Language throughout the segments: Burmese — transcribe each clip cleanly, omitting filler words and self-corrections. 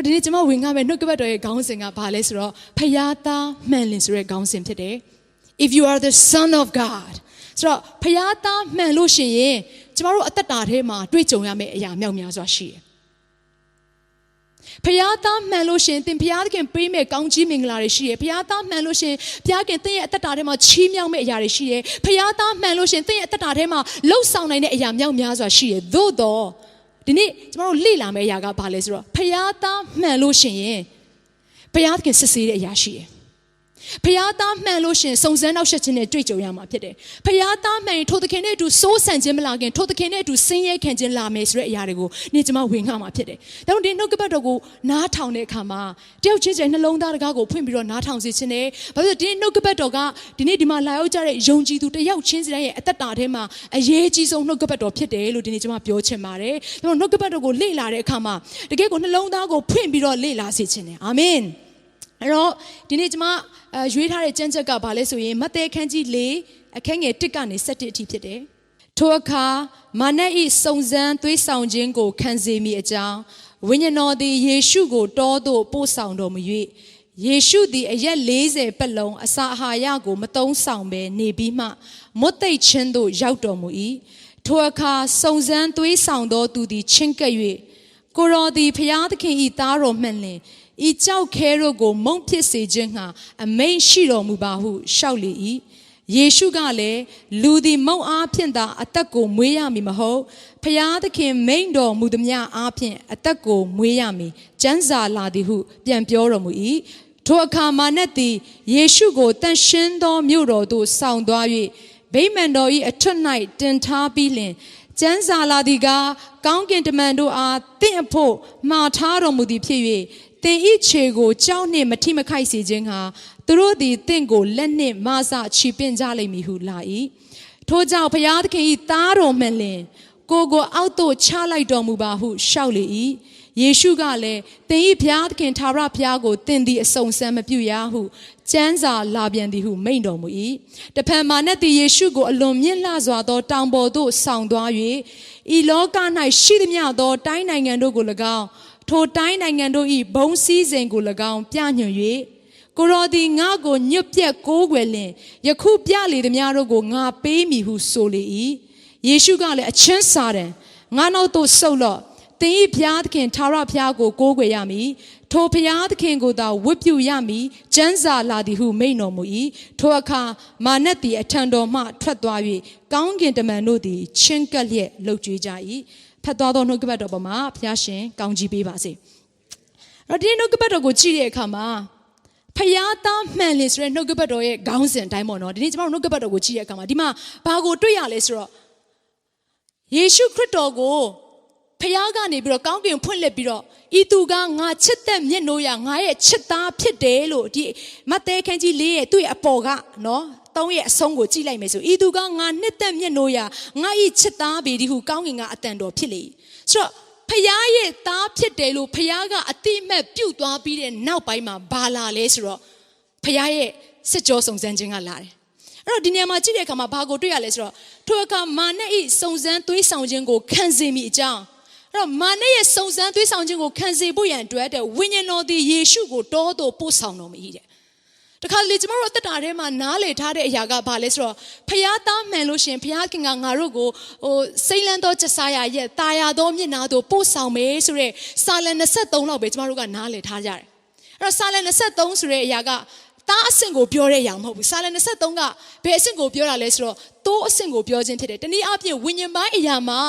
ဒီနေ့ကျွန်မဝင်ငါမဲ့နှုတ်ကပတ်တော်ရဲ့ခေါင်းစဉ်ကဘာလဲဆိုတော့ဖယားသားမှန်လင်ဆိုတဲ့ခေါင်းစဉ်ဖြစ်တယ် If you are the son of God ဆိုတော့ဖယားသားမှန်လို့ရှိရင်ကျွန်တော်တို့အသက်တာထဲမှာတွေ့ကြုံရမယ့်အရာမြောက်များစွာရှိတယ်ဖယားသားမှန်လို့ရှင်သင်ဖယားခင်ပေးမဲ့ကောင်းကြီးမင်္ဂလာတွေရှိတယ်ဖယားသားမှန်လို့ရှင်ဖယားခင်သင်ရဲ့အသက်တာထဲမှာချီးမြှောက်မဲ့အရာတွေရှိတယ်ဖယားသားမှန်လို့ရှင်သင်ရဲ့အသက်တာထဲမှာလှုပ်ဆောင်နိုင်တဲ့အရာမြောက်များစွာရှိတယ်သို့တော့ဒီနေ့ကျွန်တော်တို့လေ့လာမယ့်အရာကဘာလဲဆိုတော့ဖယားသားမှန်လို့ရှင်ဖယားခင်စစ်ဆေးတဲ့အရာရှိတယ်ဖယားသားမှန်လို့ရှင်စုံစမ်းနောက်ဆက်ခြင်းနဲ့တွေ့ကြုံရမှာဖြစ်တယ်ဖယားသားမှန်ရင်ထိုသခင်နဲ့အတူစိုးစံခြင်းမလာခင်ထိုသခင်နဲ့အတူဆင်းရဲခံခြင်းလာမယ်ဆိုတဲ့အရာတွေကိုနေ့ကျွန်မဝင်ငှမှာဖြစ်တယ်ဒါကြောင့်ဒီနှုတ်ကပတ်တော်ကိုနားထောင်တဲ့အခါမှာတယောက်ချင်းချင်းနှလုံးသားတကားကိုဖွင့်ပြီးတော့နားထောင်စေခြင်းနဲ့ဘာလို့ဒီနှုတ်ကပတ်တော်ကဒီနေ့ဒီမှာလာရောက်ကြတဲ့ယုံကြည်သူတယောက်ချင်းစီတိုင်းရဲ့အသက်တာထဲမှာအရေးကြီးဆုံးနှုတ်ကပတ်တော်ဖြစ်တယ်လို့ဒီနေ့ကျွန်မပြောချင်ပါတယ်ဒါကြောင့်နှုတ်ကပတ်တော်ကိုလေ့လာတဲ့အခါမှာတကယ်ကိုနှလုံးသားကိုဖွင့်ပြီးတော့လေ့လာစေခြင်းနဲ့အာမင်အဲ့တော့ဒီနေ့ကျွန်မရွေးထားတဲ့ကျမ်းချက်ကဘာလဲဆိုရင်မဿဲခန်းကြီး4အခန်းငယ်1ကနေ7အထိဖြစ်တယ်။ထိုအခါမာနတ်၏စုံစမ်းသွေးဆောင်ခြင်းကိုခံစေမိအကြောင်းဝိညာဉ်တော်သည်ယေရှုကိုတောသို့ပို့ဆောင်တော်မူ၍ယေရှုသည်အရက်40ပတ်လုံးအစာအာဟာရကိုမသုံးဆောင်ဘဲနေပြီးမှမွတ်သိပ်ခြင်းသို့ရောက်တော်မူ၏။ထိုအခါစုံစမ်းသွေးဆောင်သောသူသည်ချင့်ကပ်၍ကိုရောသည်ဖျားသခင်၏သားတော်မှန်လင်ဤကြောက်ခဲတို့ကိုမုန်းဖြစ်စေခြင်းဟာအမိန့်ရှိတော်မူပါဟုရှောက်လေ၏ယေရှုကလည်းလူသည်မုန်းအားဖြင့်သာအသက်ကိုမွေးရမည်မဟုတ်ဖျားသခင်မိန့်တော်မူသည်များအားဖြင့်အသက်ကိုမွေးရမည်ကျမ်းစာလာသည်ဟုပြန်ပြောတော်မူ၏ထိုအခါမာနတ်သည်ယေရှုကိုတန်ရှင်းသောမြို့တော်သို့ဆောင်သွား၍ဗိမာန်တော်၏အထွတ်၌တင်ထားပြီးလျှင်ကျမ်းစာလာသည်ကကောင်းကင်တမန်တို့အားတင့်အဖို့မှားထားတော်မူသည်ဖြစ်၍သင်ဤခြေကိုကြောက်နှင့်မထိမခိုက်စေခြင်းဟာသူတို့သည်သင်ကိုလက်နှင့်မဆချီပင့်ကြလိမ့်မည်ဟုလာ၏ထိုကြောင့်ဘုရားသခင်၏သားတော်မှန်လင်ကိုအောက်သို့ချလိုက်တော်မူပါဟုရှောက်လေ၏ယေရှုကလည်းသင်၏ဘုရားသခင်ထာဝရဘုရားကိုသင်သည်အစုံစမ်းမပြုရဟုကျမ်းစာလာပြန်သည်ဟုမိန့်တော်မူ၏တဖန်မာနတ်သည်ယေရှုကိုအလွန်မြင့်လှစွာသောတောင်ပေါ်သို့ဆောင်သွား၍ဤလောက၌ရှိသမျှသောတိုင်းနိုင်ငံတို့ကို၎င်းထိုတိုင်းနိုင်ငံတို့၏ဘုံစည်းစိမ်ကို၎င်းပြညွှန်၍ကိုရောသည်ငါကိုညွတ်ပြက်ကိုးကွယ်လင်ယခုပြလေသည်များတို့ကိုငါပေးမည်ဟုဆိုလေ၏ယေရှုကလည်းအချင်းစာတန်ငါနောက်သို့ဆုတ်လော့သင်၏ဘုရားသခင်ထာဝရဘုရားကိုကိုးကွယ်ရမည်ထိုဘုရားသခင်ကိုသာဝတ်ပြုရမည်ကျမ်းစာလာသည်ဟုမိန့်တော်မူ၏ထိုအခါမာနတ်သည်အထံတော်မှထွက်သွား၍ကောင်းကင်တမန်တို့သည်ချဉ်ကပ်လျက်လှုပ်ကြွေးကြ၏ဖတ်သွားသောနှုတ်ကပတ်တော်ပေါ်မှာဘုရားရှင်ကောင်းချီးပေးပါစေ။အဲ့ဒီနှုတ်ကပတ်တော်ကိုကြည့်တဲ့အခါမှာဖယားသားမှန်လေဆိုတဲ့နှုတ်ကပတ်တော်ရဲ့ခေါင်းစဉ်အတိုင်းပေါ့နော်ဒီနေ့ကျွန်တော်တို့နှုတ်ကပတ်တော်ကိုကြည့်တဲ့အခါမှာဒီမှာဘာကိုတွေ့ရလဲဆိုတော့ယေရှုခရစ်တော်ကိုဖယားကနေပြီးတော့ကောင်းကင်ဖွင့်လှစ်ပြီးတော့ဤသူကငါချစ်တဲ့မြတ်နိုးရငါရဲ့ချစ်သားဖြစ်တယ်လို့ဒီမဿဲခန်းကြီး4ရဲ့သူ့ရဲ့အပေါ်ကနော်3ရဲ့အဆုံးကိုကြည့်လိုက်မယ်ဆိုဤသူကငါနှစ်သက်မြတ်နိုးရငါ၏ချစ်သားပေဒီဟုကောင်းကင်ကအတန်တော်ဖြစ်လေဆိုတော့ဖယားရဲ့သားဖြစ်တယ်လို့ဖယားကအတိအမှတ်ပြုတ်သွားပြီးတဲ့နောက်ပိုင်းမှာဘာလာလဲဆိုတော့ဖယားရဲ့စစ်ကြောစုံစမ်းခြင်းကလာတယ်အဲ့တော့ဒီနေရာမှာကြည့်တဲ့အခါမှာဘာကိုတွေ့ရလဲဆိုတော့ထိုအခါမာနတ်၏စုံစမ်းသွေးဆောင်ခြင်းကိုခံစေမိအကြောင်းအဲ့တော့မာနတ်ရဲ့စုံစမ်းသွေးဆောင်ခြင်းကိုခံစေဖို့ရန်အတွက်တဲ့ဝိညာဉ်တော်သည်ယေရှုကိုတောသို့ပို့ဆောင်တော်မူ၏တဲ့တခါလေကျမတို့အသက်တာထဲမှာနားလေထားတဲ့အရာကဘာလဲဆိုတော့ဖယားသားမှန်လို့ရှင်ဖယားခင်ကငါတို့ကိုစိမ့်လန်းသောကျဆာယာရဲ့တာယာသောမျက်နှာသို့ပို့ဆောင်မယ်ဆိုတဲ့စာလံ23လောက်ပဲကျမတို့ကနားလေထားကြတယ်အဲ့တော့စာလံ23ဆိုတဲ့အရာကသားအဆင့်ကိုပြောတဲ့အရာမဟုတ်ဘူးစာလံ23ကဘယ်အဆင့်ကိုပြောတာလဲဆိုတော့တိုးအဆင့်ကိုပြောခြင်းဖြစ်တယ်တနည်းအားဖြင့်ဝိညာဉ်ပိုင်းအရာမှာ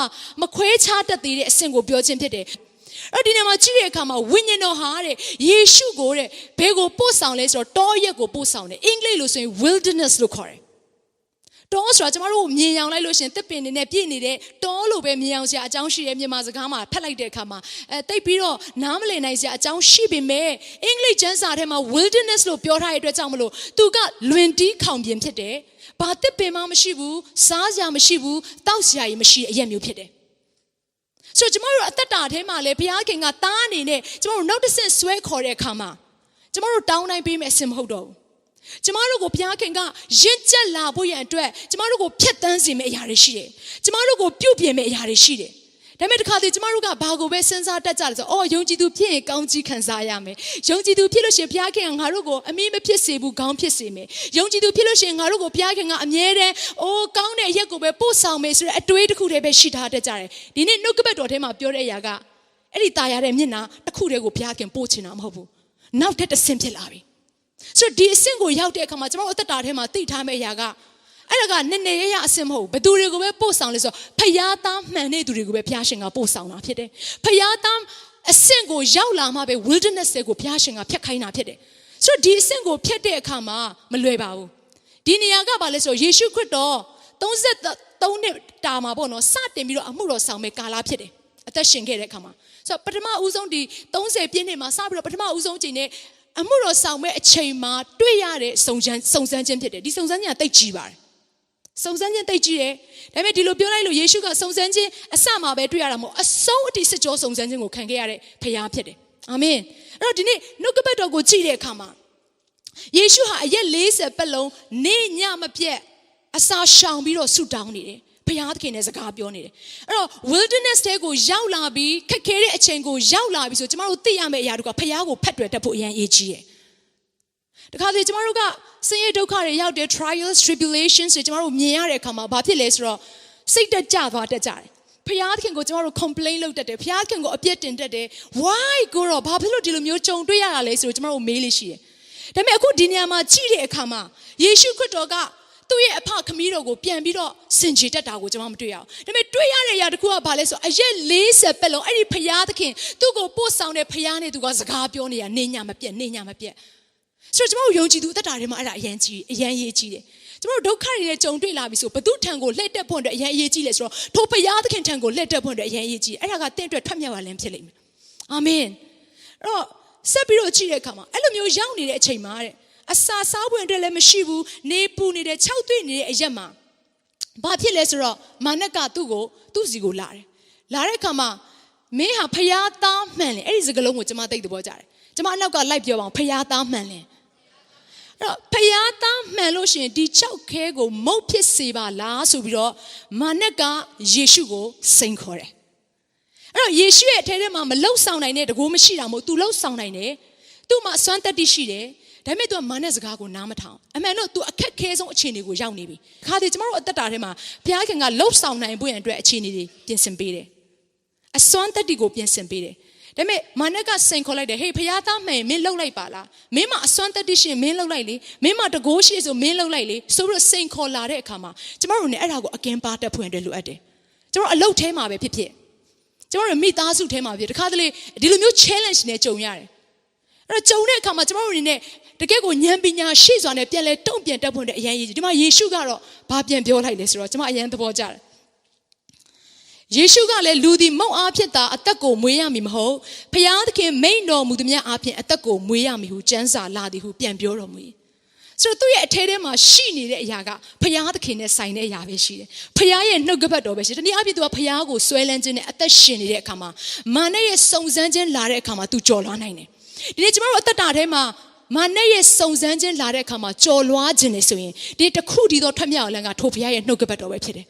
မခွဲခြားတတ်သေးတဲ့အဆင့်ကိုပြောခြင်းဖြစ်တယ်အဲ့ဒီနေရာမှာကြည့်တဲ့အခါမှာဝိညာဉ်တော်ဟာတဲ့ယေရှုကိုတဲ့ဘယ်ကိုပို့ဆောင်လဲဆိုတော့တောရက်ကိုပို့ဆောင်တယ်အင်္ဂလိပ်လိုဆိုရင် wilderness လို့ခေါ်တယ်တောဆိုတာကျမတို့မြင်ရောင်လိုက်လို့ရှင်တစ်ပင်နေနဲ့ပြည့်နေတဲ့တောလိုပဲမြင်အောင်စရာအကြောင်းရှိတယ်မြန်မာစကားမှာဖတ်လိုက်တဲ့အခါမှာတိတ်ပြီးတော့နားမလည်နိုင်စရာအကြောင်းရှိပေမဲ့အင်္ဂလိပ်ကျမ်းစာထဲမှာ wilderness လို့ပြောထားတဲ့အတွက်ကြောင့်မလို့သူကလွင်တီးခေါင်ပြင်ဖြစ်တယ်ဘာတစ်ပင်မှမရှိဘူးစားစရာမရှိဘူးတောက်စရာကြီးမရှိတဲ့အရက်မျိုးဖြစ်တယ်ဆိုတော့ကျမတို့အသက်တာထဲမှာလည်းဘုရားခင်ကတားအနေနဲ့ကျမတို့နောက်တစ်ဆင့်ဆွဲခေါ်တဲ့အခါမှာကျမတို့တောင်းတိုင်းပေးမယ်အဆင်မဟုတ်တော့ဘူးကျမတို့ကိုဘုရားခင်ကရင့်ကျက်လာဖို့ရန်အတွက်ကျမတို့ကိုဖျက်ဆီးစေမယ့်အရာတွေရှိတယ်ကျမတို့ကိုပြုပြင်မယ့်အရာတွေရှိတယ် ဒါပေမဲ့တခါတည်းကျမတို့ကဘာကိုပဲစဉ်းစားတတ်ကြလဲဆိုအော်ယုံကြည်သူဖြစ်ရင်ကောင်းကြီးခံစားရမယ်ယုံကြည်သူဖြစ်လို့ရှိရင်ဘုရားခင်ကငါတို့ကိုအမိမဖြစ်စေဘူးကောင်းဖြစ်စေမယ်ယုံကြည်သူဖြစ်လို့ရှိရင်ငါတို့ကိုဘုရားခင်ကအမြဲတမ်းအိုးကောင်းတဲ့အရက်ကိုပဲပို့ဆောင်မယ်ဆိုတဲ့အတွေးတစ်ခုတည်းပဲရှိထားတတ်ကြတယ်ဒီနေ့နှုတ်ကပတ်တော်ထဲမှာပြောတဲ့အရာကအဲ့ဒီตายရတဲ့မျက်နှာတစ်ခုတည်းကိုဘုရားခင်ပို့ချင်တာမဟုတ်ဘူးနောက်ထပ်တစ်ဆင့်ဖြစ်လာပြီဆိုတော့ဒီအဆင့်ကိုရောက်တဲ့အခါမှာကျမတို့အသက်တာထဲမှာသိထားမယ့်အရာကအဲ့ဒါကနည်းနည်းရရအဆင့်မဟုတ်ဘယ်သူတွေကိုပဲပို့ဆောင်လဲဆိုတော့ဖယားသားမှန်တဲ့သူတွေကိုပဲဘုရားရှင်ကပို့ဆောင်တာဖြစ်တယ်ဖယားသားအဆင့်ကိုရောက်လာမှပဲ wilderness တွေကိုဘုရားရှင်ကဖျက်ခိုင်းတာဖြစ်တယ်ဆိုတော့ဒီအဆင့်ကိုဖျက်တဲ့အခါမှာမလွယ်ပါဘူးဒီနေရာကဘာလဲဆိုတော့ယေရှုခရစ်တော်33နှစ်တာမှာပေါ့နော်စတင်ပြီးတော့အမှုတော်ဆောင်မဲ့ကာလဖြစ်တယ်အသက်ရှင်ခဲ့တဲ့အခါမှာဆိုတော့ပထမဦးဆုံးဒီ30ပြည့်နှစ်မှာစပြီးတော့ပထမဦးဆုံးချိန်နဲ့အမှုတော်ဆောင်မဲ့အချိန်မှာတွေ့ရတဲ့စုံစမ်းခြင်းဖြစ်တယ်ဒီစုံစမ်းခြင်းကတိတ်ကြီးပါတယ်စုံစမ်းခြင်းတိတ်ကြီးတယ်ဒါပေမဲ့ဒီလိုပြောလိုက်လို့ယေရှုကစုံစမ်းခြင်းအစမှာပဲတွေ့ရတာမဟုတ်အဆုံးအထိစစ်ကြောစုံစမ်းခြင်းကိုခံခဲ့ရတဲ့ဖခင်ဖြစ်တယ်အာမင်အဲ့တော့ဒီနေ့နှုတ်ကပတ်တော်ကိုကြည့်တဲ့အခါမှာယေရှုဟာအရက်40ပတ်လုံးနေညမပြတ်အစာရှောင်ပြီးတော့ဆုတောင်းနေတယ်ဘုရားသခင်နဲ့စကားပြောနေတယ်အဲ့တော့ wilderness တဲကိုရောက်လာပြီးခက်ခဲတဲ့အချိန်ကိုရောက်လာပြီးဆိုကျမတို့သိရမယ့်အရာတွေကဘုရားကိုဖတ်တွေ့တတ်ဖို့အရင်အရေးကြီးတယ်တခါတည်းကျမတို့ကဆင်းရဲဒုက္ခတွေရောက်တဲ့ trials tribulations တွေကျမတို့မြင်ရတဲ့အခါမှာဘာဖြစ်လဲဆိုတော့စိတ်တက်ကြသွားတတ်ကြတယ်ဘုရားသခင်ကိုကျမတို့ complain လုပ်တတ်တယ်ဘုရားသခင်ကိုအပြစ်တင်တတ်တယ် why ကိုတော့ဘာဖြစ်လို့ဒီလိုမျိုးကြုံတွေ့ရတာလဲဆိုတော့ကျမတို့မေးလို့ရှိတယ်ဒါပေမဲ့အခုဒီနေရာမှာကြည့်တဲ့အခါမှာယေရှုခရစ်တော်ကသူ့ရဲ့အဖခမည်းတော်ကိုပြန်ပြီးတော့စင်ကြယ်တတ်တာကိုကျွန်မမတွေ့ရအောင်ဒါပေမဲ့တွေ့ရတဲ့အရာတစ်ခုကဘာလဲဆိုအရက်40ပတ်လုံးအဲ့ဒီဖျားသခင်သူ့ကိုပို့ဆောင်တဲ့ဖျားနဲ့သူကစကားပြောနေရနေညမပြတ်နေညမပြတ်ဆိုတော့ကျွန်တော်ယုံကြည်သူအသက်တာထဲမှာအဲ့ဒါအရန်ရေးကြီးတယ်ကျွန်တော်ဒုက္ခတွေနဲ့ကြုံတွေ့လာပြီဆိုဘသူထံကိုလှည့်တက်ဖို့အတွက်အရန်ရေးကြီးလဲဆိုတော့ထိုဖျားသခင်ထံကိုလှည့်တက်ဖို့အတွက်အရန်ရေးကြီးအဲ့ဒါကတင့်အတွက်ထွက်မြောက်ရလင်းဖြစ်လိမ့်မယ်အာမင်အဲ့တော့ဆက်ပြီးတော့ကြည့်တဲ့အခါမှာအဲ့လိုမျိုးရောက်နေတဲ့အချိန်မှာတဲ့အစာစားပွင့်အတွက်လည်းမရှိဘူးနေပူနေတဲ့၆တွေ့နေတဲ့အရက်မှာဘာဖြစ်လဲဆိုတော့မာနက်ကသူ့စီကိုလာတဲ့အခါမှာမင်းဟာဖျားသားမှန်လေအဲ့ဒီစကားလုံးကိုကျွန်မသိတဲ့ဘောကြတယ်ကျွန်မအနောက်ကလိုက်ပြောပါအောင်ဖျားသားမှန်လေအဲ့တော့ဖျားသားမှန်လို့ရှိရင်ဒီ၆ခဲကိုမုတ်ဖြစ်စေပါလားဆိုပြီးတော့မာနက်ကယေရှုကိုစိန်ခေါ်တယ်အဲ့တော့ယေရှုရဲ့အထဲထဲမှာမလှုပ်ဆောင်နိုင်တဲ့တကူမရှိတာမဟုတ်သူလှုပ်ဆောင်နိုင်တယ်သူ့မှာအစွမ်းတတ္တိရှိတယ်ဒါပေမဲ့ तू မာနစကားကိုနားမထောင်အမှန်တော့ तू အခက်ခဲဆုံးအခြေအနေကိုရောက်နေပြီခါတည်းကျမတို့အသက်တာထဲမှာဘုရားခင်ကလှုပ်ဆောင်နိုင်ဖို့ရန်အတွက်အခြေအနေတွေပြင်ဆင်ပေးတယ်အစွမ်းတတ္တိကိုပြင်ဆင်ပေးတယ်ဒါပေမဲ့မာနကစိန်ခေါ်လိုက်တယ်ဟေးဘုရားသားမှန်မင်းလှုပ်လိုက်ပါလားမင်းမအစွမ်းတတ္တိရှင်မင်းလှုပ်လိုက်လေမင်းမတကိုးရှိဆိုမင်းလှုပ်လိုက်လေဆိုပြီးတော့စိန်ခေါ်လာတဲ့အခါမှာကျမတို့ねအဲ့ဒါကိုအကင်းပါတက်ဖွင့်တယ်လိုအပ်တယ်ကျမတို့အလုပ်ထဲမှာပဲဖြစ်ကျမတို့မိသားစုထဲမှာဖြစ်တခါတလေဒီလိုမျိုး challenge နဲ့ကြုံရတယ်အဲ့တော့ကြုံတဲ့အခါမှာကျမတို့အနေနဲ့တကယ်ကိုဉာဏ်ပညာရှိစွာနဲ့ပြန်လဲတုံ့ပြန်တတ်ဖို့တဲ့အရင်ကြီးဒီမှာယေရှုကတော့ဘာပြန်ပြောလိုက်လဲဆိုတော့ကျမအရင်သဘောကျတယ်ယေရှုကလည်းလူဒီမုံအားဖြစ်တာအသက်ကိုမွေးရမည်မဟုတ်ဖျားသခင်မိန်တော်မူသည်များအားဖြင့်အသက်ကိုမွေးရမည်ဟုကျမ်းစာလာသည်ဟုပြန်ပြောတော်မူ၏ဆိုတော့သူ့ရဲ့အထဲထဲမှာရှိနေတဲ့အရာကဖျားသခင်နဲ့ဆိုင်တဲ့အရာပဲရှိတယ်ဖျားရဲ့နှုတ်ကပတ်တော်ပဲရှိတယ်ဒီနေ့အဖြစ်သူကဖျားကိုဆွဲလန်းခြင်းနဲ့အသက်ရှင်နေတဲ့အခါမှာမာနရဲ့စုံစမ်းခြင်းလာတဲ့အခါမှာသူကြော်လွှားနိုင်တယ်ဒီနေ့ကျမတို့အသက်တာထဲမှာမာနရဲ့စုံစမ်းခြင်းလာတဲ့အခါမှာကြော်လွှားခြင်းနေဆိုရင်ဒီတစ်ခုတည်းသောထွက်မြောက်လမ်းကထိုဖျားရဲ့နှုတ်ကပတ်တော်ပဲဖြစ်တယ်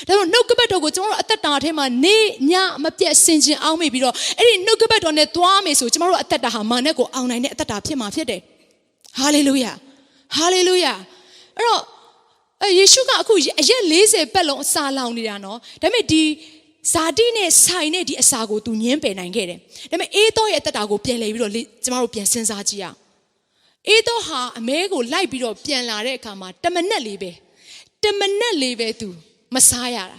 ဒါကြောင့်နှုတ်ကပတ်တော်ကိုကျမတို့အသက်တာထဲမှာနေညမပြတ်ဆင်ခြင်အောင်မိပြီးတော့အဲ့ဒီနှုတ်ကပတ်တော်နဲ့သွားမယ်ဆိုကျမတို့အသက်တာဟာမာနကိုအောင်နိုင်တဲ့အသက်တာဖြစ်မှာဖြစ်တယ်ဟာလေလုယာဟာလေလုယာအဲ့တော့ယေရှုကအခုအရက်40ပတ်လုံးအစာလောင်နေတာနော်ဒါပေမဲ့ဒီဇာတိနဲ့ဆိုင်နဲ့ဒီအစာကိုသူညှင်းပယ်နိုင်ခဲ့တယ်ဒါပေမဲ့အေးသောရဲ့အသက်တာကိုပြန်လှည့်ပြီးတော့ကျမတို့ပြန်စဉ်းစားကြည့်အောင်အေးသောဟာအမဲကိုလိုက်ပြီးတော့ပြန်လာတဲ့အခါမှာတမနက်လေးပဲသူမစားရတ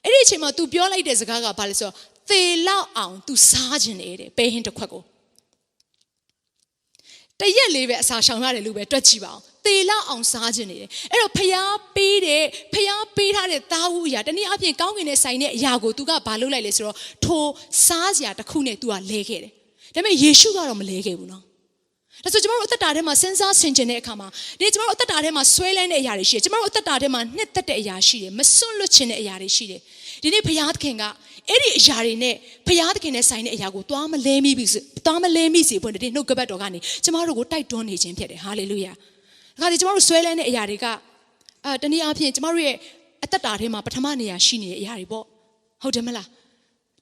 ာအဲ့ဒီအချိန်မှာ तू ပြောလိုက်တဲ့စကားကဘာလဲဆိုတော့သေလောက်အောင် तू စားခြင်းနေတယ်ပဲဟင်းတစ်ခွက်ကိုတရက်လေးပဲအစာရှောင်ရတယ်လို့ပဲတွက်ကြည့်ပါအောင်သေလောက်အောင်စားခြင်းနေတယ်အဲ့တော့ဖျားပေးထားတဲ့သားဦးအရာတနည်းအားဖြင့်ကောင်းကင်နဲ့ဆိုင်တဲ့အရာကို तू ကဘာလုပ်လိုက်လဲဆိုတော့ထိုစားစရာတစ်ခုနဲ့ तू ကလဲခဲ့တယ်ဒါပေမဲ့ယေရှုကတော့မလဲခဲ့ဘူးနော်ဒါဆိုကျမတို့အသက်တာထဲမှာစဉ်းစားဆင်ခြင်တဲ့အခါမှာဒီကျမတို့အသက်တာထဲမှာဆွဲလန်းတဲ့အရာတွေရှိတယ်ကျမတို့အသက်တာထဲမှာနှစ်သက်တဲ့အရာရှိတယ်မစွန့်လွတ်ခြင်းတဲ့အရာတွေရှိတယ်ဒီနေ့ဘုရားသခင်ကအဲ့ဒီအရာတွေနဲ့ဘုရားသခင်နဲ့ဆိုင်တဲ့အရာကိုသွားမလဲမိစေဖို့ဒီနှုတ်ကပတ်တော်ကနေကျမတို့ကိုတိုက်တွန်းနေခြင်းဖြစ်တယ်ဟာလေလုယာဒါကြတဲ့ကျမတို့ဆွဲလန်းတဲ့အရာတွေကတနည်းအားဖြင့်ကျမတို့ရဲ့အသက်တာထဲမှာပထမနေရာရှိနေတဲ့အရာတွေပေါ့ဟုတ်တယ်မလား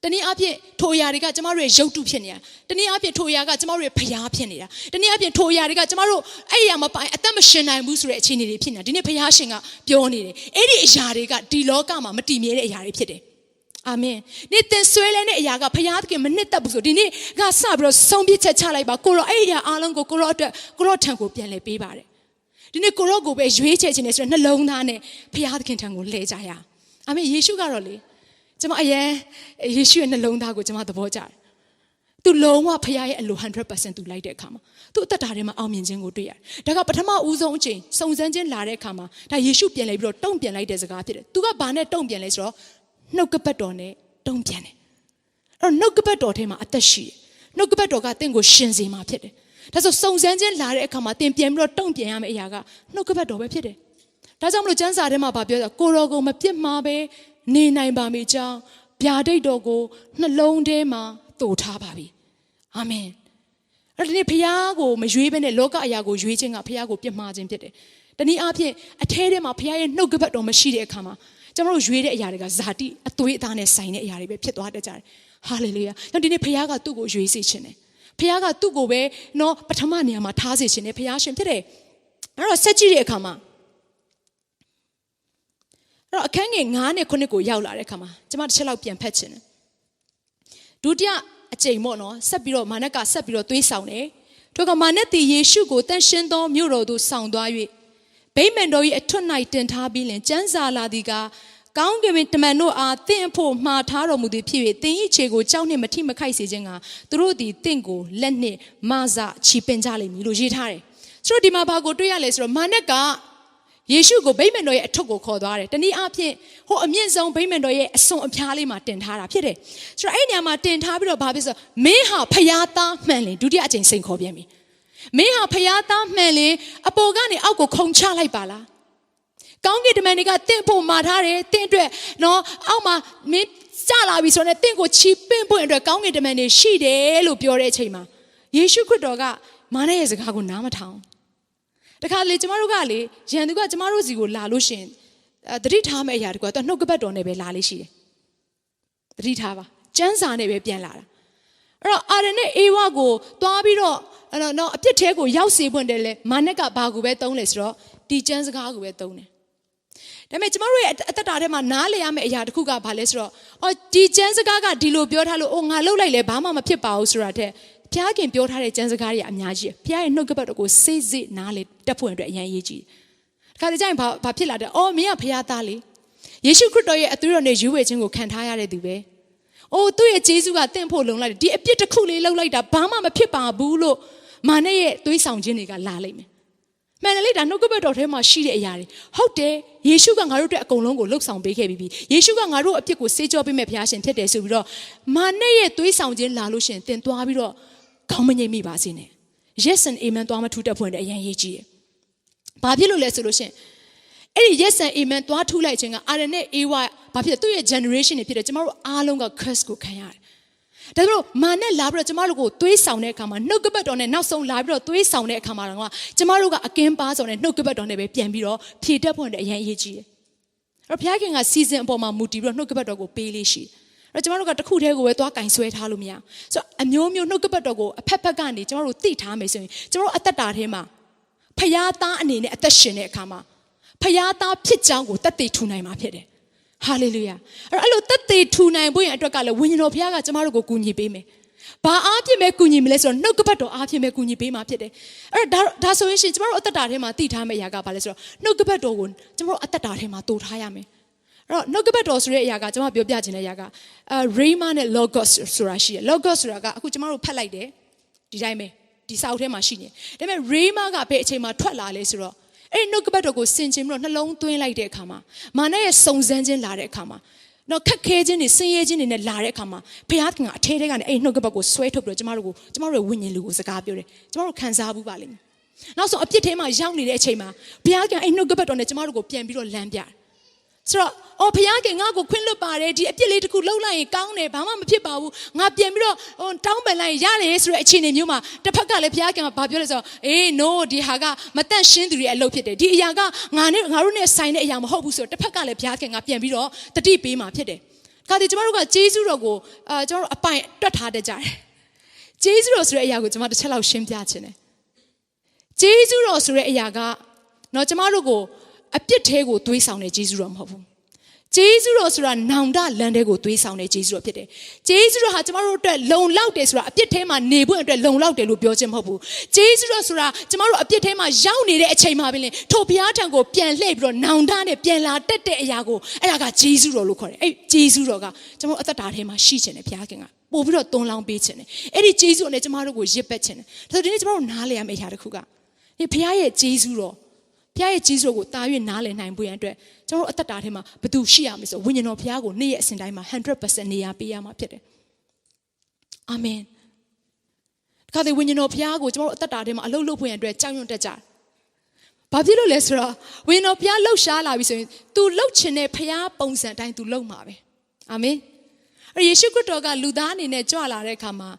တနည်းအားဖြင့်ထိုအရာတွေကကျမတို့ရဲ့ရုပ်တုဖြစ်နေတာတနည်းအားဖြင့်ထိုအရာကကျမတို့ရဲ့ဖျားဖြစ်နေတာတနည်းအားဖြင့်ထိုအရာတွေကကျမတို့အဲ့အရာမပိုင်အသက်မရှင်နိုင်ဘူးဆိုတဲ့အခြေအနေတွေဖြစ်နေတာဒီနေ့ဖျားရှင်ကပြောနေတယ်အဲ့ဒီအရာတွေကဒီလောကမှာမတည်မြဲတဲ့အရာတွေဖြစ်တယ်အာမင်နေ့တင်ဆွဲလဲတဲ့အရာကဖျားသခင်မနစ်သက်ဘူးဆိုဒီနေ့ကစပြီးတော့ဆုံးဖြတ်ချက်ချလိုက်ပါကိုရောအဲ့အရာအားလုံးကိုကိုရောအတွက်ကိုရောထံကိုပြန်လဲပေးပါတယ်ဒီနေ့ကိုရောကိုပဲရွေးချယ်ခြင်းနဲ့ဆိုတော့နှလုံးသားနဲ့ဖျားသခင်ထံကိုလဲကြရအာမင်ယေရှုကတော့လေကျွန်မအရင်ယေရှုရဲ့နှလုံးသားကိုကျွန်မသဘောကျတယ်။သူလုံးဝဖခင်ရဲ့အလို 100% သူလိုက်တဲ့အခါမှာသူအသက်တာထဲမှာအောင်မြင်ခြင်းကိုတွေ့ရတယ်။ဒါကပထမဦးဆုံးအချိန်စုံစမ်းခြင်းလာတဲ့အခါမှာဒါယေရှုပြန်လဲပြီးတော့တုံ့ပြန်လိုက်တဲ့စကားဖြစ်တယ်။သူကဘာနဲ့တုံ့ပြန်လဲဆိုတော့နှုတ်ကပတ်တော်နဲ့တုံ့ပြန်တယ်။အဲ့တော့နှုတ်ကပတ်တော်ထဲမှာအသက်ရှိတယ်။နှုတ်ကပတ်တော်ကတင့်ကိုရှင်စေမှာဖြစ်တယ်။ဒါဆိုစုံစမ်းခြင်းလာတဲ့အခါမှာတင်ပြန်ပြီးတော့တုံ့ပြန်ရမယ့်အရာကနှုတ်ကပတ်တော်ပဲဖြစ်တယ်။ဒါကြောင့်မလို့ကျမ်းစာထဲမှာဗာပြောတာကိုရောကိုမပြစ်မှားပဲနေနိုင်ပါမိကြောင်းဗျာဒိတ်တော်ကိုနှလုံးထဲမှာသို့ထားပါပြီအာမင်အဲ့ဒီနေ့ဖခင်ကိုမရွေးဘဲနဲ့လောကအရာကိုရွေးခြင်းကဖခင်ကိုပြစ်မှားခြင်းဖြစ်တယ်တနည်းအားဖြင့်အထဲထဲမှာဖခင်ရဲ့နှုတ်ကပတ်တော်မရှိတဲ့အခါမှာကျွန်တော်တို့ရွေးတဲ့အရာတွေကဇာတိအသွေးအသားနဲ့ဆိုင်တဲ့အရာတွေပဲဖြစ်သွားတတ်ကြတယ်ဟာလေလုယာဒီနေ့ဖခင်ကသူ့ကိုရွေးစေခြင်းတယ်ဖခင်ကသူ့ကိုပဲနော်ပထမနေရာမှာထားစေခြင်းတယ်ဖခင်ရှင်ဖြစ်တယ်အဲ့တော့ဆက်ကြည့်တဲ့အခါမှာအဲ့တော့အခန်းငယ်9နဲ့9ကိုရောက်လာတဲ့အခါမှာကျွန်မတစ်ချက်လောက်ပြန်ဖတ်ချင်တယ်ဒုတိယအကြိမ်ပေါ့နော်ဆက်ပြီးတော့မာနက်ကဆက်ပြီးတော့သွေးဆောင်တယ်ထိုကမာနက်သည်ယေရှုကိုတန်ရှင်းသောမြို့တော်သို့ဆောင်သွား၍ဗိမာန်တော်၏အထွတ်၌တင်ထားပြီးလင်ကျမ်းစာလာသည်ကကောင်းကင်တမန်တို့အားတင့်အဖို့မှားထားတော်မူသည်ဖြစ်၍တင်၏ခြေကိုကြောက်နှင့်မထိမခိုက်စေခြင်းကသူတို့သည်တင့်ကိုလက်နှင့်မဆချီပင်ကြလိမ့်မည်လို့ရေးထားတယ်ဆိုတော့ဒီမှာဘာကိုတွေ့ရလဲဆိုတော့မာနက်ကယေရှုကိုဗိမာန်တော်ရဲ့အထွတ်ကိုခေါ်သွားတယ်။တနည်းအားဖြင့်ဟိုအမြင့်ဆုံးဗိမာန်တော်ရဲ့အစွန်အဖျားလေးမှာတင်ထားတာဖြစ်တယ်။ဆိုတော့အဲ့ဒီနေရာမှာတင်ထားပြီးတော့ဘာဖြစ်ဆိုမင်းဟာဖျားသားမှန်လင်ဒုတိယအကြိမ်စိန်ခေါ်ပြန်ပြီ။မင်းဟာဖျားသားမှန်လင်အပေါ်ကနေအောက်ကိုခုန်ချလိုက်ပါလား။ကောင်းကင်တမန်တွေကတင့်ဖို့မှာထားတယ်တင့်အတွက်နော်အောက်မှာမင်းကျလာပြီဆိုတော့တင့်ကိုချီပင့်ဖို့အတွက်ကောင်းကင်တမန်တွေရှိတယ်လို့ပြောတဲ့အချိန်မှာယေရှုခရစ်တော်ကမာနရဲ့စကားကိုနားမထောင်တခါလေကျမတို့ကလေရန်သူကကျမတို့စီကိုလာလို့ရှင်တတိထားမယ့်အရာတကွာသူနှုတ်ကပတ်တော်နဲ့ပဲလာလေးရှိတယ်တတိထားပါကျမ်းစာနဲ့ပဲပြန်လာတာအဲ့တော့အာရနဲ့အေဝါကိုသွားပြီးတော့နော်အပြစ်ထဲကိုရောက်စေဖွင့်တယ်လေမာနက်ကဘာကိုပဲသုံးလဲဆိုတော့ဒီကျမ်းစကားကိုပဲသုံးတယ်ဒါပေမဲ့ကျမတို့ရဲ့အသက်တာထဲမှာနားလည်ရမယ့်အရာတစ်ခုကဘာလဲဆိုတော့ဒီကျမ်းစကားကဒီလိုပြောထားလို့ငါလှုပ်လိုက်လဲဘာမှမဖြစ်ပါဘူးဆိုတာတဲ့ဖျားခင်ပြောထားတဲ့ကျမ်းစကားတွေအများကြီးဖျားရဲ့နှုတ်ကပတ်တော်ကိုစိတ်စိတ်နားလေတက်ဖို့အတွက်အရင်ရေးကြည့်တခါတည်းကျရင်ဘာဖြစ်လာတယ်မင်းကဖျားသားလေယေရှုခရစ်တော်ရဲ့အသွေးတော်နဲ့ရွေးဝယ်ခြင်းကိုခံထားရတဲ့သူပဲသူ့ရဲ့ဂျေဇုကတင့်ဖို့လုံလိုက်တယ်ဒီအပြစ်တစ်ခုလေးလှုပ်လိုက်တာဘာမှမဖြစ်ပါဘူးလို့မာနရဲ့သွေးဆောင်ခြင်းတွေကလာလိမ့်မယ်မှန်တယ်လေဒါနှုတ်ကပတ်တော်ထဲမှာရှိတဲ့အရာတွေဟုတ်တယ်ယေရှုကငါတို့အတွက်အကုန်လုံးကိုလှုပ်ဆောင်ပေးခဲ့ပြီးယေရှုကငါတို့အပြစ်ကိုဆေးကြောပေးမဲ့ဘုရားရှင်ဖြစ်တယ်ဆိုပြီးတော့မာနရဲ့သွေးဆောင်ခြင်းလာလို့ရှင်တင်သွားပြီးတော့ကောင်းမငြိမ့်မိပါစေနဲ့ yes and amen သွားမထူတက်ဖွင့်တဲ့အရင်ရေးကြည့်တယ်။ဘာဖြစ်လို့လဲဆိုလို့ရှင်အဲ့ဒီ yes and amen သွားထူလိုက်ခြင်းကအာရနဲ့အေဝါဘာဖြစ်လဲသူ့ရဲ့ generation တွေဖြစ်တယ်ကျမတို့အားလုံးက curse ကိုခံရတယ်။ဒါကြောင့်မာနဲ့လာပြီးတော့ကျမတို့ကိုသွေးဆောင်တဲ့အခါမှာနှုတ်ကပတ်တော်နဲ့နောက်ဆုံးလာပြီးတော့သွေးဆောင်တဲ့အခါမှာတော့ကျမတို့ကအကင်းပါဆောင်တဲ့နှုတ်ကပတ်တော်နဲ့ပဲပြန်ပြီးတော့ဖြည့်တက်ဖွင့်တဲ့အရင်ရေးကြည့်တယ်။အဲ့တော့ဘုရားခင်ကစီစဉ်အပေါ်မှာမူတည်ပြီးတော့နှုတ်ကပတ်တော်ကိုပေးလေးရှိအဲ့ကျွန်တော်တို့ကတစ်ခုတည်းကိုပဲသွားကင်ဆွဲထားလို့မရဆိုတော့အမျိုးမျိုးနှုတ်ကပတ်တော်ကိုအဖက်ဖက်ကနေကျွန်တော်တို့သိထားမယ်ဆိုရင်ကျွန်တော်တို့အသက်တာထဲမှာဖျားသားအနေနဲ့အသက်ရှင်တဲ့အခါမှာဖျားသားဖြစ်ကြောင်းကိုသက်သေထူနိုင်မှာဖြစ်တယ်ဟာလေလုယာအဲ့လိုသက်သေထူနိုင်ဖို့ရအတွက်ကလည်းဝိညာဉ်တော်ဘုရားကကျွန်တော်တို့ကိုကူညီပေးမယ်ဘာအားဖြင့်ပဲကူညီမလဲဆိုတော့နှုတ်ကပတ်တော်အားဖြင့်ပဲကူညီပေးမှာဖြစ်တယ်အဲ့ဒါဆိုရင်ရှင်ကျွန်တော်တို့အသက်တာထဲမှာသိထားမယ့်အရာကဘာလဲဆိုတော့နှုတ်ကပတ်တော်ကိုကျွန်တော်တို့အသက်တာထဲမှာတိုးထားရမယ်အဲ့တော့နှုတ်ကပတ်တော်ဆိုတဲ့အရာကကျွန်မပြောပြချင်တဲ့အရာကRhema နဲ့ Logos ဆိုတာရှိတယ် Logos ဆိုတာကအခုကျွန်တော်တို့ဖတ်လိုက်တယ်ဒီတိုင်းပဲဒီစာအုပ်ထဲမှာရှိနေတယ်ဒါပေမဲ့ Rhema ကဘယ်အချိန်မှာထွက်လာလဲဆိုတော့အဲ့ဒီနှုတ်ကပတ်တော်ကိုဆင်ခြင်ပြီးတော့နှလုံးသွင်းလိုက်တဲ့အခါမှာမာနရဲ့စုံစမ်းခြင်းလာတဲ့အခါမှာတော့ခက်ခဲခြင်းတွေဆင်းရဲခြင်းတွေနဲ့လာတဲ့အခါမှာဘုရားခင်ကအထဲထဲကနေအဲ့ဒီနှုတ်ကပတ်ကိုဆွဲထုတ်ပြီးတော့ကျွန်တော်တို့ရဲ့ဝိညာဉ်လူကိုစကားပြောတယ်ကျွန်တော်တို့ခံစားဘူးပါလိမ့်မယ်နောက်ဆုံးအပြစ်ထဲမှာရောက်နေတဲ့အချိန်မှာဘုရားခင်အဲ့ဒီနှုတ်ကပတ်တော်နဲ့ကျွန်တော်တို့ကိုပြန်ပြီးတော့လမ်းပြတယ်ဆိုတော့ဘုရားခင်ငါ့ကိုခွင့်လွှတ်ပါတယ်ဒီအပြစ်လေးတစ်ခုလှုပ်လိုက်ရင်ကောင်းတယ်ဘာမှမဖြစ်ပါဘူးငါပြန်ပြီးတော့တောင်းပန်လိုက်ရင်ရတယ်ဆိုတဲ့အခြေအနေမျိုးမှာတစ်ဖက်ကလည်းဘုရားခင်ကဘာပြောလဲဆိုတော့no ဒီဟာကမတန့်ရှင်းသူတွေအလုပ်ဖြစ်တယ်ဒီအရာကငါတို့နဲ့ဆိုင်တဲ့အရာမဟုတ်ဘူးဆိုတော့တစ်ဖက်ကလည်းဘုရားခင်ကပြန်ပြီးတော့တတိပေးမှာဖြစ်တယ် ခါတည်းကျမတို့ကဂျေဇုတော်ကိုကျမတို့အပိုင်တွက်ထားတတ်ကြတယ်ဂျေဇုတော်ဆိုတဲ့အရာကိုကျမတစ်ချက်လောက်ရှင်းပြချင်တယ်ဂျေဇုတော်ဆိုတဲ့အရာကနော်ကျမတို့ကိုအပြစ်သေးကိုသွေးဆောင်တဲ့ဂျေဇုတော်မဟုတ်ဘူးဂျေဇုတော်ဆိုတာနောင်တလမ်းတဲ့ကိုသွေးဆောင်တဲ့ဂျေဇုတော်ဖြစ်တယ်ဂျေဇုတော်ဟာကျမတို့အတွက်လုံလောက်တယ်ဆိုတာအပြစ်သေးမှာနေဖို့အတွက်လုံလောက်တယ်လို့ပြောခြင်းမဟုတ်ဘူးဂျေဇုတော်ဆိုတာကျမတို့အပြစ်သေးမှာရောက်နေတဲ့အချိန်မှာပဲလေထိုဘုရားထံကိုပြန်လှည့်ပြီးတော့နောင်တနဲ့ပြန်လာတက်တဲ့အရာကိုအဲ့ဒါကဂျေဇုတော်လို့ခေါ်တယ်အဲ့ဂျေဇုတော်ကကျမတို့အသက်တာထဲမှာရှိခြင်းတယ်ဘုရားခင်ကပို့ပြီးတော့သွန်လောင်းပေးခြင်းတယ်အဲ့ဒီဂျေဇုတော်နဲ့ကျမတို့ကိုရစ်ပက်ခြင်းတယ်ဒါဆိုဒီနေ့ကျမတို့နားလည်ရမယ့်အရာတစ်ခုကဒီဘုရားရဲ့ဂျေဇုတော်ဘုရားရဲ့ဂျေဇုတော်ကိုတာ၍နားလည်နိုင်ဖို့ရန်အတွက်ကျွန်တော်တို့အသက်တာထဲမှာဘယ်သူရှိရမလဲဆိုဝိညာဉ်တော်ဘုရားကိုနေ့ရက်အစဉ်တိုင်းမှာ 100% နေရာပေးရမှာဖြစ်တယ်အာမင်ဒါကြတဲ့ဝိညာဉ်တော်ဘုရားကိုကျွန်တော်တို့အသက်တာထဲမှာအလုပ်လုပ်ဖို့ရန်အတွက်ကြောက်ရွံ့တတ်ကြတယ်ဘာဖြစ်လို့လဲဆိုတော့ဝိညာဉ်တော်ဘုရားလှုပ်ရှားလာပြီဆိုရင် तू လှုပ်ချင်တဲ့ဘုရားပုံစံအတိုင်း तू လှုပ်မှာပဲအာမင်ယေရှုခရစ်တော်ကလူသားအနေနဲ့ကြွလာတဲ့အခါမှာ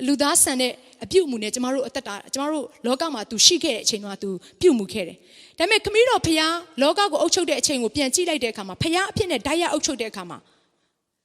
လူသားဆန်တဲ့အပြုတ်မှုနဲ့ကျမတို့အသက်တာကျမတို့လောကမှာသူရှိခဲ့တဲ့အချိန်မှာသူပြုတ်မှုခဲ့တယ်။ဒါပေမဲ့ခမည်းတော်ဖခင်လောကကိုအုပ်ချုပ်တဲ့အချိန်ကိုပြန်ကြည့်လိုက်တဲ့အခါမှာဖခင်အဖြစ်နဲ့ဓာတ်ရအုပ်ချုပ်တဲ့အခါမှာ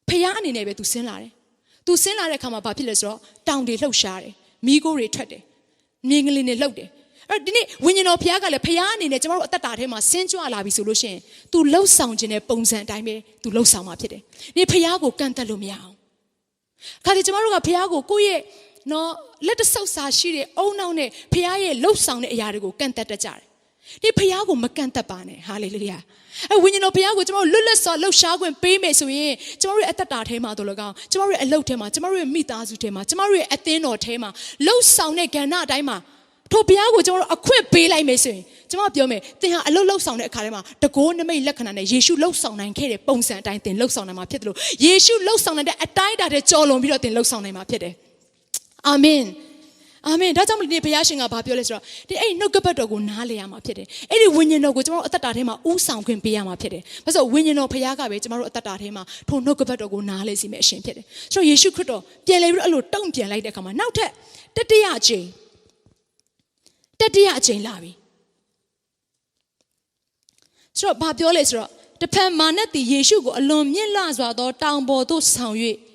ဖခင်အနေနဲ့ပဲသူဆင်းလာတယ်။သူဆင်းလာတဲ့အခါမှာဘာဖြစ်လဲဆိုတော့တောင်တွေလှုပ်ရှားတယ်။မီးခိုးတွေထွက်တယ်။မြေငလင်တွေလှုပ်တယ်။အဲ့ဒီနေ့ဝိညာဉ်တော်ဖခင်ကလည်းဖခင်အနေနဲ့ကျမတို့အသက်တာထဲမှာဆင်းကြွလာပြီဆိုလို့ရှိရင်သူလှုပ်ဆောင်ခြင်းတဲ့ပုံစံအတိုင်းပဲသူလှုပ်ဆောင်မှာဖြစ်တယ်။ဒီဖခင်ကိုကန့်သက်လို့မရအောင်။ခါဒီကျမတို့ကဖခင်ကိုကိုယ့်ရဲ့နော်လက်တဆုပ်စာရှိတဲ့အုံနောက်နဲ့ဖခင်ရဲ့လှုပ်ဆောင်တဲ့အရာတွေကိုကန့်သက်တတ်ကြတယ်။ဒီဖခင်ကိုမကန့်သက်ပါနဲ့ဟာလေလုယာ။အဲဝိညာဉ်တော်ဖခင်ကိုကျွန်တော်လွတ်လပ်စွာလှုပ်ရှားခွင့်ပေးမယ်ဆိုရင်ကျွန်တော်ရဲ့အသက်တာထဲမှာတို့လည်းကောင်းကျွန်တော်ရဲ့အလုပ်ထဲမှာကျွန်တော်ရဲ့မိသားစုထဲမှာကျွန်တော်ရဲ့အသင်းတော်ထဲမှာလှုပ်ဆောင်တဲ့ကဏ္ဍအတိုင်းမှာထိုဘုရားကိုကျွန်တော်အခွင့်ပေးလိုက်မယ်ဆိုရင်ကျွန်တော်ပြောမယ်သင်ဟာအလုပ်လှုပ်ဆောင်တဲ့အခါထဲမှာတကိုးနမိတ်လက္ခဏာနဲ့ယေရှုလှုပ်ဆောင်နိုင်ခဲ့တဲ့ပုံစံအတိုင်းသင်လှုပ်ဆောင်နိုင်မှာဖြစ်တယ်လို့ယေရှုလှုပ်ဆောင်နိုင်တဲ့အတိုင်းအတာထဲကြော်လွန်ပြီးတော့သင်လှုပ်ဆောင်နိုင်မှာဖြစ်တယ်အာမင်အာမင်ဒါကြောင့်မလို့ဒီဘုရားရှင်ကဘာပြောလဲဆိုတော့ဒီအဲ့နှုတ်ကပတ်တော်ကိုနားလည်ရမှာဖြစ်တယ်အဲ့ဒီဝိညာဉ်တော်ကိုကျွန်တော်တို့အသက်တာထဲမှာဥဆောင်ခွင့်ပေးရမှာဖြစ်တယ်ဘာလို့ဆိုဝိညာဉ်တော်ဘုရားကပဲကျွန်တော်တို့အသက်တာထဲမှာထိုနှုတ်ကပတ်တော်ကိုနားလည်စီမဲ့အရှင်ဖြစ်တယ်ဆိုတော့ယေရှုခရစ်တော်ပြန်လဲပြီးတော့အဲ့လိုတုံ့ပြန်လိုက်တဲ့အခါမှာနောက်ထပ်တတိယအကြိမ်လာပြီဆိုတော့ဘာပြောလဲဆိုတော့တဖန်မာနတ်သည်ယေရှုကိုအလွန်မြင့်လှစွာသောတောင်ပေါ်သို့ဆောင်၍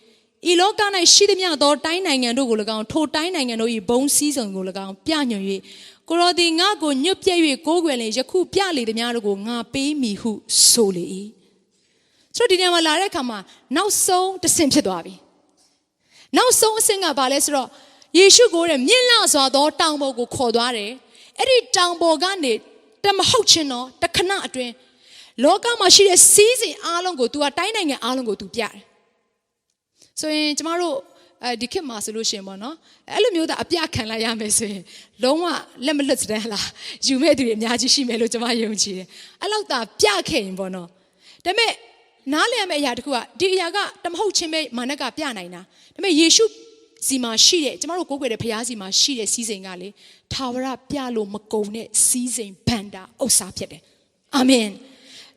ဤလောက၌ရှိသမျှသောတိုင်းနိုင်ငံတို့ကို၎င်းထိုတိုင်းနိုင်ငံတို့၏ဘုံစည်းစုံကို၎င်းပြညွှန်၍ကိုရောသည်ငါကိုညွတ်ပြည့်၍ကိုးကွယ်လင်ယခုပြလေသမျှတို့ကိုငါပေးမည်ဟုဆိုလေ၏ဆိုတော့ဒီနေရာမှာလာတဲ့အခါမှာနောက်ဆုံးတစ်ဆင့်ဖြစ်သွားပြီနောက်ဆုံးအဆင့်ကဘာလဲဆိုတော့ယေရှုကိုတဲ့မြင့်လှစွာသောတောင်ပေါ်ကိုခေါ်သွားတယ်အဲ့ဒီတောင်ပေါ်ကနေတမဟုတ်ချင်းတော့တခဏအတွင်းလောကမှာရှိတဲ့စီးစိမ်အားလုံးကို तू ကတိုင်းနိုင်ငံအားလုံးကို तू ပြတယ်ဆိုရင်ကျမတို့ဒီခေတ်မှာဆိုလို့ရှိရင်ပေါ့နော်အဲ့လိုမျိုးသာအပြခံလိုက်ရမယ်ဆိုရင်လုံးဝလက်မလွတ်စတဲ့လားယူမဲ့သူတွေအများကြီးရှိမယ်လို့ကျမယုံကြည်တယ်အဲ့လောက်သာပြခဲ့ရင်ပေါ့နော်ဒါပေမဲ့နားလည်ရမယ့်အရာတစ်ခုကဒီအရာကတမဟုတ်ချင်းပဲမာနကပြနိုင်တာဒါပေမဲ့ယေရှုစီမှာရှိတဲ့ကျမတို့ကိုးကွယ်တဲ့ဘုရားစီမှာရှိတဲ့စီးစိမ်ကလေထာဝရပြလို့မကုန်တဲ့စီးစိမ်ဗန္တာဥစ္စာဖြစ်တယ်အာမင်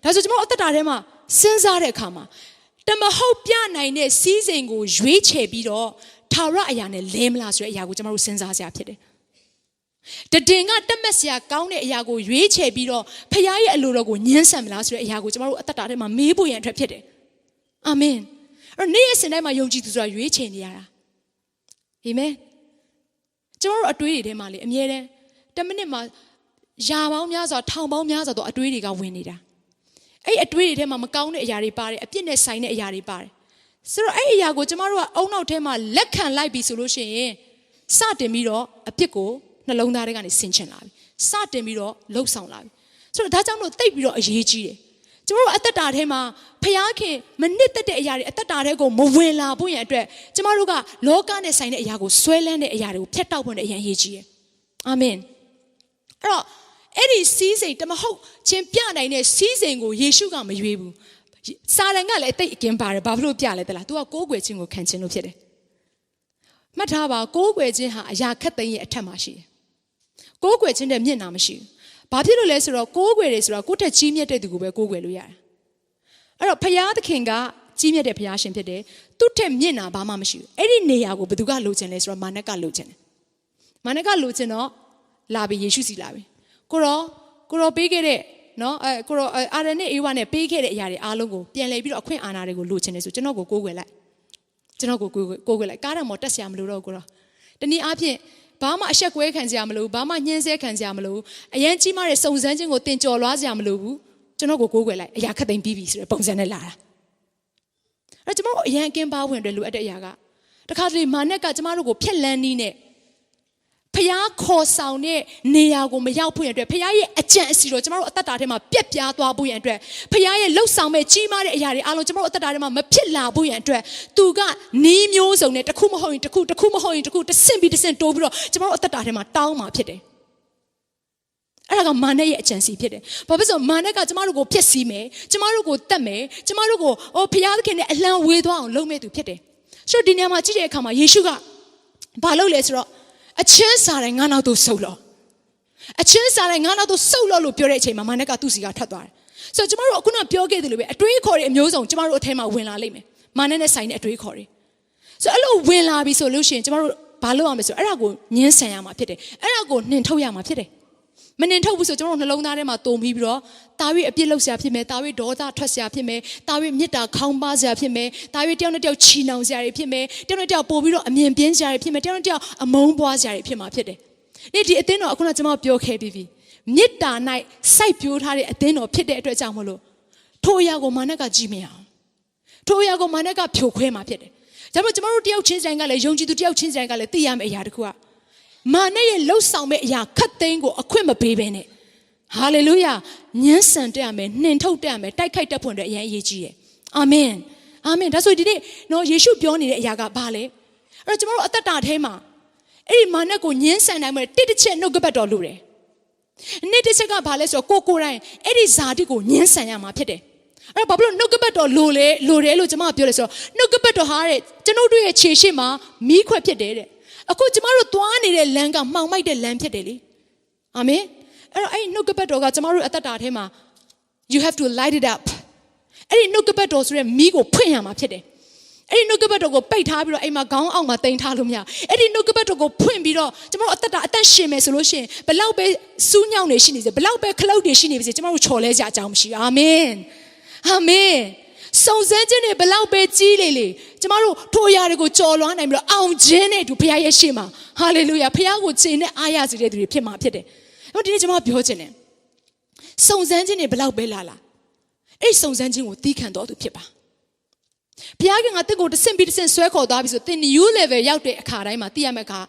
ဒါဆိုကျမတို့အသက်တာထဲမှာစဉ်းစားတဲ့အခါမှာတမဟုတ်ပြနိုင်တဲ့စီးစိမ်ကိုရွေးချယ်ပြီးတော့ထာဝရအရာနဲ့လဲမလားဆိုတဲ့အရာကိုကျမတို့စဉ်းစားစရာဖြစ်တယ်တည်င်ကတက်မက်စရာကောင်းတဲ့အရာကိုရွေးချယ်ပြီးတော့ဖခင်ရဲ့အလိုတော်ကိုညှင်းဆန်မလားဆိုတဲ့အရာကိုကျမတို့အသက်တာထဲမှာမေးဖို့ရန်အတွက်ဖြစ်တယ်အာမင်အဲ့နေ့ရက်စဉ်တိုင်းမှာယုံကြည်သူဆိုတာရွေးချယ်နေရတာအာမင်ကျမတို့အတွေးတွေထဲမှာလေအမြဲတမ်းတစ်မိနစ်မှာရာပေါင်းများစွာထောင်ပေါင်းများစွာတော့အတွေးတွေကဝင်နေတာအဲ့အတွေးတွေထဲမှာမကောင်းတဲ့အရာတွေပါတယ်အပြစ်နဲ့ဆိုင်တဲ့အရာတွေပါတယ်ဆိုတော့အဲ့အရာကိုကျမတို့ကအုံနောက်ထဲမှာလက်ခံလိုက်ပြီဆိုလို့ရှိရင်စတင်ပြီးတော့အပြစ်ကိုနှလုံးသားထဲကနေဆင်ခြင်လာပြီစတင်ပြီးတော့လှုပ်ဆောင်လာပြီဆိုတော့ဒါကြောင့်မလို့တိတ်ပြီးတော့အရေးကြီးတယ်ကျမတို့အသက်တာထဲမှာဖခင်မနစ်သက်တဲ့အရာတွေအသက်တာထဲကိုမဝင်လာဖို့ရန်အတွက်ကျမတို့ကလောကနဲ့ဆိုင်တဲ့အရာကိုဆွဲလန်းတဲ့အရာတွေကိုဖျက်တောက်ဖို့နဲ့အရင်အရေးကြီးတယ်အာမင်အဲ့တော့အဲ့ဒီစီးစိမ်တမဟုတ်ချင်းပြနိုင်တဲ့စီးစိမ်ကိုယေရှုကမရွေးဘူးစာရန်ကလည်းအသိအကင်းပါတယ်ဘာဖြစ်လို့ပြလဲတလား तू ကကိုးကွယ်ခြင်းကိုခံခြင်းလို့ဖြစ်တယ်မှတ်ထားပါကိုးကွယ်ခြင်းဟာအရာခက်သိမ်းရဲ့အထက်မှာရှိတယ်ကိုးကွယ်ခြင်းတဲ့မျက်နှာမရှိဘူးဘာဖြစ်လို့လဲဆိုတော့ကိုးကွယ်တယ်ဆိုတော့ကိုယ့်ထက်ကြီးမြတ်တဲ့သူကိုပဲကိုးကွယ်လို့ရတယ်အဲ့တော့ဖခင်သခင်ကကြီးမြတ်တဲ့ဖခင်ရှင်ဖြစ်တယ်သူ့ထက်မျက်နှာဘာမှမရှိဘူးအဲ့ဒီနေရာကိုဘယ်သူကလိုချင်လဲဆိုတော့မာနကလိုချင်တယ်မာနကလိုချင်တော့လာပြီယေရှုစီလာပြီကိုရောပေးခဲ့တဲ့ နော်ကိုရောအာရနဲ့အေဝါနဲ့ပေးခဲ့တဲ့အရာတွေအားလုံးကိုပြန်လည်ပြီးတော့အခွင့်အာဏာတွေကိုလိုချင်နေဆိုကျွန်တော်ကိုကိုးကွယ်လိုက်ကျွန်တော်ကိုကိုးကွယ်လိုက်ကားတော်မော်တက်ဆရာမလို့တော့ကိုရောတနည်းအားဖြင့်ဘာမှအဆက်ကွဲခံစရာမလိုဘာမှညှင်းဆဲခံစရာမလိုအရန်ကြီးမားတဲ့စုံစမ်းခြင်းကိုတင်ကြော်လွားစရာမလိုဘူးကျွန်တော်ကိုကိုးကွယ်လိုက်အရာခတ်သိမ်းပြီးပြီဆိုတဲ့ပုံစံနဲ့လာတာအဲ့ကျွန်တော်အရန်အကင်းပါဝင်တယ်လို့အပ်တဲ့အရာကတခါတလေမာနက်ကကျွန်တော်တို့ကိုဖျက်လန်းနီးနဲ့ဖျားခေါ်ဆောင်တဲ့နေရာကိုမရောက်ဖို့ရတဲ့ဖျားရဲ့အကြံအစီတော့ကျွန်တော်တို့အသက်တာထဲမှာပြက်ပြားသွားဖို့ရတဲ့ဖျားရဲ့လှုပ်ဆောင်မဲ့ကြီးမားတဲ့အရာတွေအားလုံးကျွန်တော်တို့အသက်တာထဲမှာမဖြစ်လာဖို့ရတဲ့သူကနီးမျိုးစုံနဲ့တစ်ခုမဟုတ်ရင်တစ်ခုမဟုတ်ရင်တစ်ခုတစ်ဆင့်ပြီးတစ်ဆင့်တိုးပြီးတော့ကျွန်တော်တို့အသက်တာထဲမှာတောင်းမှာဖြစ်တယ်အဲ့ဒါကမာနရဲ့အကြံစီဖြစ်တယ်ဘာဖြစ်လို့မာနကကျွန်တော်တို့ကိုဖျက်ဆီးမယ်ကျွန်တော်တို့ကိုတတ်မယ်ကျွန်တော်တို့ကိုဖျားသခင်နဲ့အလံဝေသွားအောင်လုပ်မဲ့သူဖြစ်တယ်ဆိုတော့ဒီနေရာမှာကြည့်တဲ့အခါမှာယေရှုကဘာလုပ်လဲဆိုတော့အချင်းစားတဲ့ငါနောက်သို့ဆုတ်လော့အချင်းစားတဲ့ငါနောက်သို့ဆုတ်လော့လို့ပြောတဲ့အချိန်မှာမာနကသူ့စီကထွက်သွားတယ်ဆိုတော့ကျမတို့အခုနပြောခဲ့သလိုပဲအတွေးခေါ်တွေအမျိုးစုံကျမတို့အထဲမှာဝင်လာလိမ့်မယ်မာနနဲ့ဆိုင်တဲ့အတွေးခေါ်တွေဆိုတော့အဲ့လိုဝင်လာပြီဆိုလို့ရှိရင်ကျမတို့ဘာလုပ်ရမလဲဆိုတော့အဲ့ဒါကိုညှင်းဆန်ရမှာဖြစ်တယ်အဲ့ဒါကိုနှင်ထုတ်ရမှာဖြစ်တယ်မနှင်ထုတ်ဘူးဆိုကျမတို့နှလုံးသားထဲမှာတုံပြီးတော့တာ၍အပြစ်လုပ်စရာဖြစ်မယ်တာ၍ဒေါသထွက်စရာဖြစ်မယ်တာ၍မေတ္တာခေါင်းပါစရာဖြစ်မယ်တာ၍တယောက်နဲ့တယောက်ချီနှောင်စရာတွေဖြစ်မယ်တယောက်နဲ့တယောက်ပို့ပြီးတော့အမြင်ပြင်းစရာတွေဖြစ်မယ်တယောက်နဲ့တယောက်အမုန်းပွားစရာတွေဖြစ်မှာဖြစ်တယ်ဒီအသင်းတော်အခုနကကျွန်မပြောခဲ့ပြီးပြီမေတ္တာ၌စိုက်ပျိုးထားတဲ့အသင်းတော်ဖြစ်တဲ့အတွက်ကြောင့်မလို့ထိုအရာကိုမာနကကြည့်မရအောင်ထိုအရာကိုမာနကဖြိုခွဲမှာဖြစ်တယ်ဒါပေမဲ့ကျွန်တော်တို့တယောက်ချင်းတိုင်းကလည်းယုံကြည်သူတယောက်ချင်းတိုင်းကလည်းသိရမယ့်အရာတစ်ခုကမာနရဲ့လှုပ်ဆောင်မဲ့အရာခတ်သိမ်းကိုအခွင့်မပေးဘဲနဲ့ဟာလေလုယာညှင်းဆန်တက်ရမယ်နှင်ထုတ်တက်ရမယ်တိုက်ခိုက်တက်ဖွင့်အတွက်အရင်အရေးကြီးတယ်အာမင်အာမင်ဒါဆိုဒီနေ့နော်ယေရှုပြောနေတဲ့အရာကဘာလဲအဲ့တော့ကျွန်တော်တို့အသက်တာထဲမှာအဲ့ဒီမာနကိုညှင်းဆန်နိုင်မဲ့တစ်ချက်နှုတ်ကပတ်တော်လိုတယ်နေ့တစ်ချက်ကဘာလဲဆိုတော့ကိုယ်တိုင်အဲ့ဒီဇာတိကိုညှင်းဆန်ရမှာဖြစ်တယ်အဲ့တော့ဘာဖြစ်လို့နှုတ်ကပတ်တော်လိုတယ်လို့ကျွန်မပြောလဲဆိုတော့နှုတ်ကပတ်တော်ဟာတဲ့ကျွန်တော်တို့ရဲ့ခြေရှိမှာမီးခွက်ဖြစ်တယ်တဲ့အခုကျမတို့သွားနေတဲ့လမ်းကမှောင်မိုက်တဲ့လမ်းဖြစ်တယ်လေအာမင်အဲ့တော့အဲ့နှုတ်ကပတ်တော်ကကျမတို့အသက်တာထဲမှာ you have to light it up အဲ့ဒီနှုတ်ကပတ်တော်ဆိုတဲ့မီးကိုဖွင့်ရမှာဖြစ်တယ်အဲ့ဒီနှုတ်ကပတ်တော်ကိုပိတ်ထားပြီးတော့အိမ်မှာခေါင်းအောက်မှာတင်ထားလို့မရအဲ့ဒီနှုတ်ကပတ်တော်ကိုဖွင့်ပြီးတော့ကျမတို့အသက်ရှင်မယ်ဆိုလို့ရှိရင်ဘလောက်ပဲစူးညောင်းနေရှိနေစေဘလောက်ပဲခလုတ်တွေရှိနေပါစေကျမတို့ချော်လဲကြအကြောင်းမရှိဘူးအာမင်အာမင်စုံစမ်းခြင်းတွေဘလောက်ပဲကြီးလေကျမတို့ထိုအရာတွေကိုကြော်လွှားနိုင်ပြီးတော့အောင်ခြင်းနဲ့အတူဘုရားရဲ့ရှေ့မှာဟာလေလုယာဘုရားကိုကျင့်နဲ့အားရစေတဲ့သူတွေဖြစ်မှာဖြစ်တယ်။ဒီနေ့ကျမပြောချင်တယ်။စုံစမ်းခြင်းတွေဘလောက်ပဲလာအဲ့စုံစမ်းခြင်းကိုသီးခံတော်သူဖြစ်ပါ။ဘုရားကငါတင့်ကိုတစ်ဆင့်ပြီးတစ်ဆင့်ဆွဲခေါ်သွားပြီဆိုသင် new level ရောက်တဲ့အခါတိုင်းမှာသိရမယ့်အခါ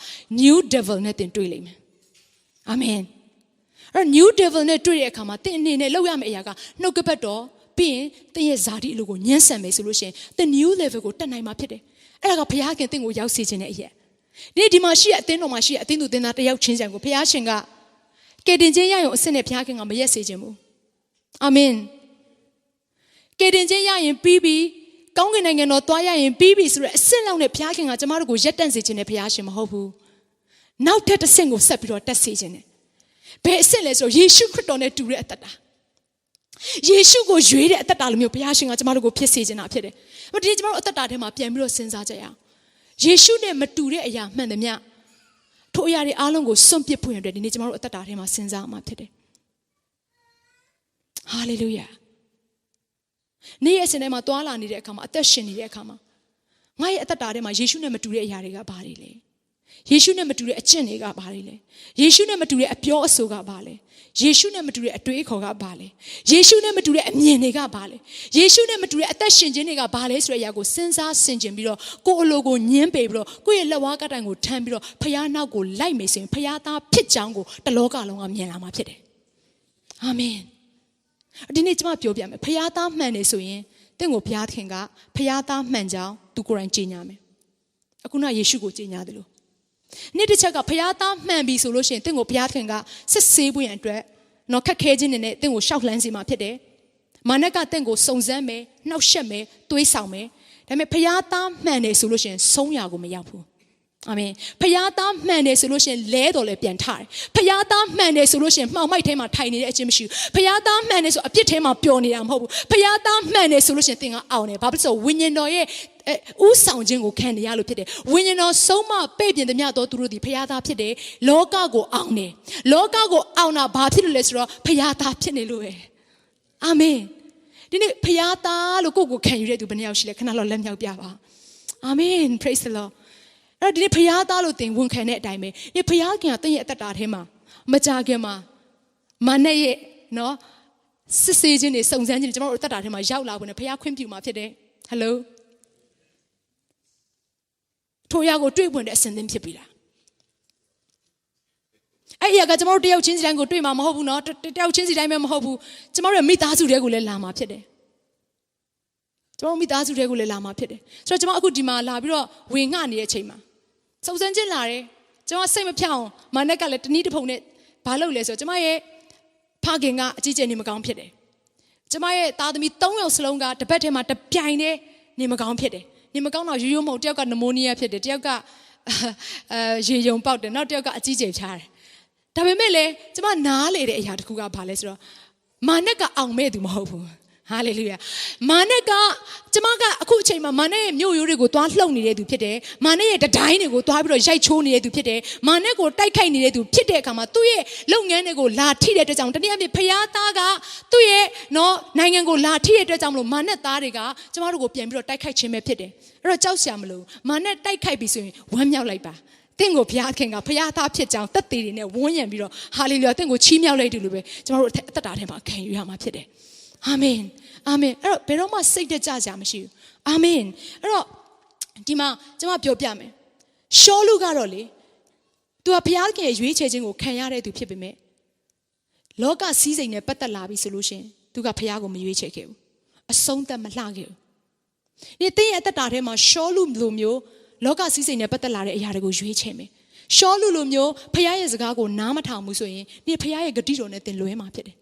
new devil နဲ့သင်တွေ့လိမ့်မယ်။အာမင်။အဲ့ new devil နဲ့တွေ့တဲ့အခါမှာသင်အနေနဲ့လုပ်ရမယ့်အရာကနှုတ်ကပတ်တော်ပြီးရင်သင်ရဲ့ဇာတိအလိုကိုညှင်းဆန်မယ်ဆိုလို့ရှိရင်သင် new level ကိုတက်နိုင်မှာဖြစ်တယ်။အဲ့ဒါကဘုရားခင်သင်ကိုရောက်စေခြင်းနဲ့အရာ။ဒီမှာရှိတဲ့အသင်းတော်မှာရှိတဲ့အသင်းသူသင်သားတယောက်ချင်းစီကိုဘုရားရှင်ကကယ်တင်ခြင်းရရင်အစ်စ်နဲ့ဘုရားခင်ကမရက်စေခြင်းဘူး။အာမင်။ကယ်တင်ခြင်းရရင်ပြီးပြီကောင်းကင်နိုင်ငံတော်သွားရရင်ပြီးပြီဆိုတော့အစ်စ်လောက်နဲ့ဘုရားခင်ကကျမတို့ကိုရက်တန့်စေခြင်းနဲ့ဘုရားရှင်မဟုတ်ဘူး။နောက်ထပ်တစ်ဆင့်ကိုဆက်ပြီးတော့တက်စေခြင်းနဲ့ဘယ်အစ်စ်လဲဆိုယေရှုခရစ်တော်နဲ့တူတဲ့အသက်တာယေရှုကိုရွေးတဲ့အသက်တာလိုမျိုးဘုရားရှင်ကကျမတို့ကိုဖြစ်စေခြင်းတာဖြစ်တယ်။ဒီနေ့ကျမတို့အသက်တာထဲမှာပြန်ပြီးတော့စဉ်းစားကြရအောင်။ယေရှုနဲ့မတူတဲ့အရာမှန်သမျှထိုအရာတွေအားလုံးကိုစွန့်ပစ်ဖို့ရတဲ့ဒီနေ့ကျမတို့အသက်တာထဲမှာစဉ်းစားမှာဖြစ်တယ်။ဟာလေလုယာ။နေ့ရက်စဉ်ထဲမှာတွာလာနေတဲ့အခါမှာအသက်ရှင်နေတဲ့အခါမှာငါရဲ့အသက်တာထဲမှာယေရှုနဲ့မတူတဲ့အရာတွေကဘာတွေလဲ။ယေရှုနဲ့မတူတဲ့အကျင့်တွေကဘာတွေလဲ။ယေရှုနဲ့မတူတဲ့အပြောအဆိုကဘာလဲ။ယေရှုနဲ့မတူတဲ့အတွေးအခေါ်ကဘာလဲယေရှုနဲ့မတူတဲ့အမြင်တွေကဘာလဲယေရှုနဲ့မတူတဲ့အသက်ရှင်ခြင်းတွေကဘာလဲဆိုတဲ့အရာကိုစဉ်းစားဆင်ခြင်ပြီးတော့ကိုယ်အလိုကိုညှင်းပယ်ပြီးတော့ကိုယ့်ရဲ့လက်ဝါးကတိုင်ကိုထမ်းပြီးတော့ဖခင်နောက်ကိုလိုက်မယ်ဆိုရင်ဖခင်သားဖြစ်ကြောင်းကိုတလောကလုံးကမြင်လာမှာဖြစ်တယ်အာမင်ဒီနေ့ကျွန်မပြောပြမယ်ဖခင်သားမှန်နေဆိုရင်တင့်ကိုဘုရားခင်ကဖခင်သားမှန်ကြောင်းသူကိုယ်တိုင်ကြေညာမယ်အခုနယေရှုကိုကြေညာတယ်လို့နေ့တစ်ချက်ကဘုရားသားမှန်ပြီဆိုလို့ရှိရင်တင့်ကိုဘုရားခင်ကစစ်ဆေးဖို့ရန်အတွက်နော်ခက်ခဲခြင်းတွေနဲ့တင့်ကိုရှောက်လှမ်းစေမှာဖြစ်တယ်။မာနကတင့်ကိုစုံစမ်းမယ်၊နှောက်ယှက်မယ်၊တွေးဆောင်မယ်။ဒါပေမဲ့ဘုရားသားမှန်တယ်ဆိုလို့ရှိရင်ဆုံးရာကိုမရောက်ဘူး။အာမင်။ဘုရားသားမှန်တယ်ဆိုလို့ရှိရင်လဲတော်လဲပြန်ထတယ်။ဘုရားသားမှန်တယ်ဆိုလို့ရှိရင်မှောင်မိုက်ထဲမှာထိုင်နေတဲ့အချင်းမရှိဘူး။ဘုရားသားမှန်တယ်ဆိုအပြစ်ထဲမှာပျော်နေတာမဟုတ်ဘူး။ဘုရားသားမှန်တယ်ဆိုလို့ရှိရင်သင်ကအောင်တယ်။ဘာဖြစ်လို့ဝိညာဉ်တော်ရဲ့ဥဆောင်ခြင်းကိုခံရလို့ဖြစ်တယ်ဝိညာဉ်တော်ဆုံးမပဲ့ပြင်သမျှသောသူတို့သည်ဖခင်သားဖြစ်တယ်လောကကိုအောင်တယ်လောကကိုအောင်တာဘာဖြစ်လို့လဲဆိုတော့ဖခင်သားဖြစ်နေလို့ပဲ အာမင်ဒီနေ့ဖခင်သားလို့ကိုယ့်ကိုခံယူတဲ့သူဘယ်နှယောက်ရှိလဲခဏလောက်လက်မြောက်ပြပါအာမင် praise the Lord အဲ့တော့ဒီနေ့ဖခင်သားလို့သင်ဝန်ခံတဲ့အတိုင်းပဲဒီဖခင်ကသင်ရဲ့အသက်တာထဲမှာမကြခင်မှာမာနရဲ့နော်စစ်ဆေးခြင်းတွေစုံစမ်းခြင်းတွေကျွန်တော်တို့အသက်တာထဲမှာရောက်လာဖို့နဲ့ဖခင်ခွင့်ပြုမှာဖြစ်တယ်ဟယ်လိုထိုအရာကိုတွေ့ပွင့်တဲ့အစဉ်သင်းဖြစ်ပြီလားအဲ့ဒီကကျွန်တော်တို့တယောက်ချင်းစီတိုင်းကိုတွေ့မှာမဟုတ်ဘူးနော်တယောက်ချင်းစီတိုင်းပဲမဟုတ်ဘူးကျွန်တော်တို့မိသားစုတွေကိုလည်းလာမှာဖြစ်တယ်ကျွန်တော်မိသားစုတွေကိုလည်းလာမှာဖြစ်တယ်ဆိုတော့ကျွန်တော်အခုဒီမှာလာပြီးတော့ဝင်ငှနေတဲ့အချိန်မှာစုံစမ်းခြင်းလာတယ်ကျွန်တော်စိတ်မဖြောင်းမာနက်ကလည်းတနည်းတစ်ဖုံနဲ့ဘာလုပ်လဲဆိုတော့ကျွန်မရဲ့ဖခင်ကအကြီးကျယ်နေမကောင်းဖြစ်တယ်ကျွန်မရဲ့သားသမီး3ယောက်စလုံးကတစ်ပတ်ထဲမှာတပြိုင်တည်းနေမကောင်းဖြစ်တယ်နေမကောင်းတော့ရိုးရိုးမဟုတ်တယောက်ကနမိုးနီးယားဖြစ်တယ်တယောက်ကရေယုံပေါက်တယ်နောက်တယောက်ကအကြီးကျယ်ဖြားတယ်ဒါပေမဲ့လည်းကျွန်မနားလေတဲ့အရာတစ်ခုကဘာလဲဆိုတော့မာနက်ကအောင်မဲ့သူမဟုတ်ဘူးဟာလေလုယာမာနက်ကကျွန်မကအခုအချိန်မှာမာနရဲ့မြို့ရိုးတွေကိုသွားလှုပ်နေတဲ့သူဖြစ်တယ်မာနရဲ့တတိုင်းတွေကိုသွားပြီးတော့ရိုက်ချိုးနေတဲ့သူဖြစ်တယ်မာနက်ကိုတိုက်ခိုက်နေတဲ့သူဖြစ်တဲ့အခါမှာသူ့ရဲ့လုပ်ငန်းတွေကိုလာထိတဲ့အတွက်ကြောင့်တနည်းအားဖြင့်ဖခင်သားကသူ့ရဲ့နော်နိုင်ငံကိုလာထိတဲ့အတွက်ကြောင့်မလို့မာနက်သားတွေကကျွန်မတို့ကိုပြန်ပြီးတော့တိုက်ခိုက်ခြင်းပဲဖြစ်တယ်အဲ့တော့ကြောက်စရာမလိုမာနက်တိုက်ခိုက်ပြီဆိုရင်ဝမ်းမြောက်လိုက်ပါတင့်ကိုဘုရားခင်ကဘုရားသားဖြစ်ကြောင်းတက်သေးတွေနဲ့ဝန်းရံပြီးတော့ဟာလေလုယာတင့်ကိုချီးမြှောက်လိုက်တယ်လို့ပဲကျွန်တော်တို့အသက်တာထဲမှာခံယူရမှာဖြစ်တယ်အာမင်အာမင်အဲ့တော့ဘယ်တော့မှစိတ်တကြကြမရှိဘူးအာမင်အဲ့တော့ဒီမှာကျွန်မပြောပြမယ်ရှောလူကတော့လေသူကဘုရားခင်ရဲ့ရွေးချယ်ခြင်းကိုခံရတဲ့သူဖြစ်ပေမဲ့လောကစည်းစိမ်နဲ့ပတ်သက်လာပြီဆိုလို့ရှင်သူကဘုရားကိုမရွေးချယ်ခဲ့ဘူးအဆုံးသတ်မလှခဲ့ဘူးဒီတင်းရဲ့အသက်တာထဲမှာရှောလူလိုမျိုးလောကစည်းစိမ်နဲ့ပတ်သက်လာတဲ့အရာတွေကိုရွေးချယ်မယ်ရှောလူလိုမျိုးဖခင်ရဲ့စကားကိုနားမထောင်ဘူးဆိုရင်ဒီဖခင်ရဲ့ဂတိတော်နဲ့သင်လွဲမှာဖြစ်တယ်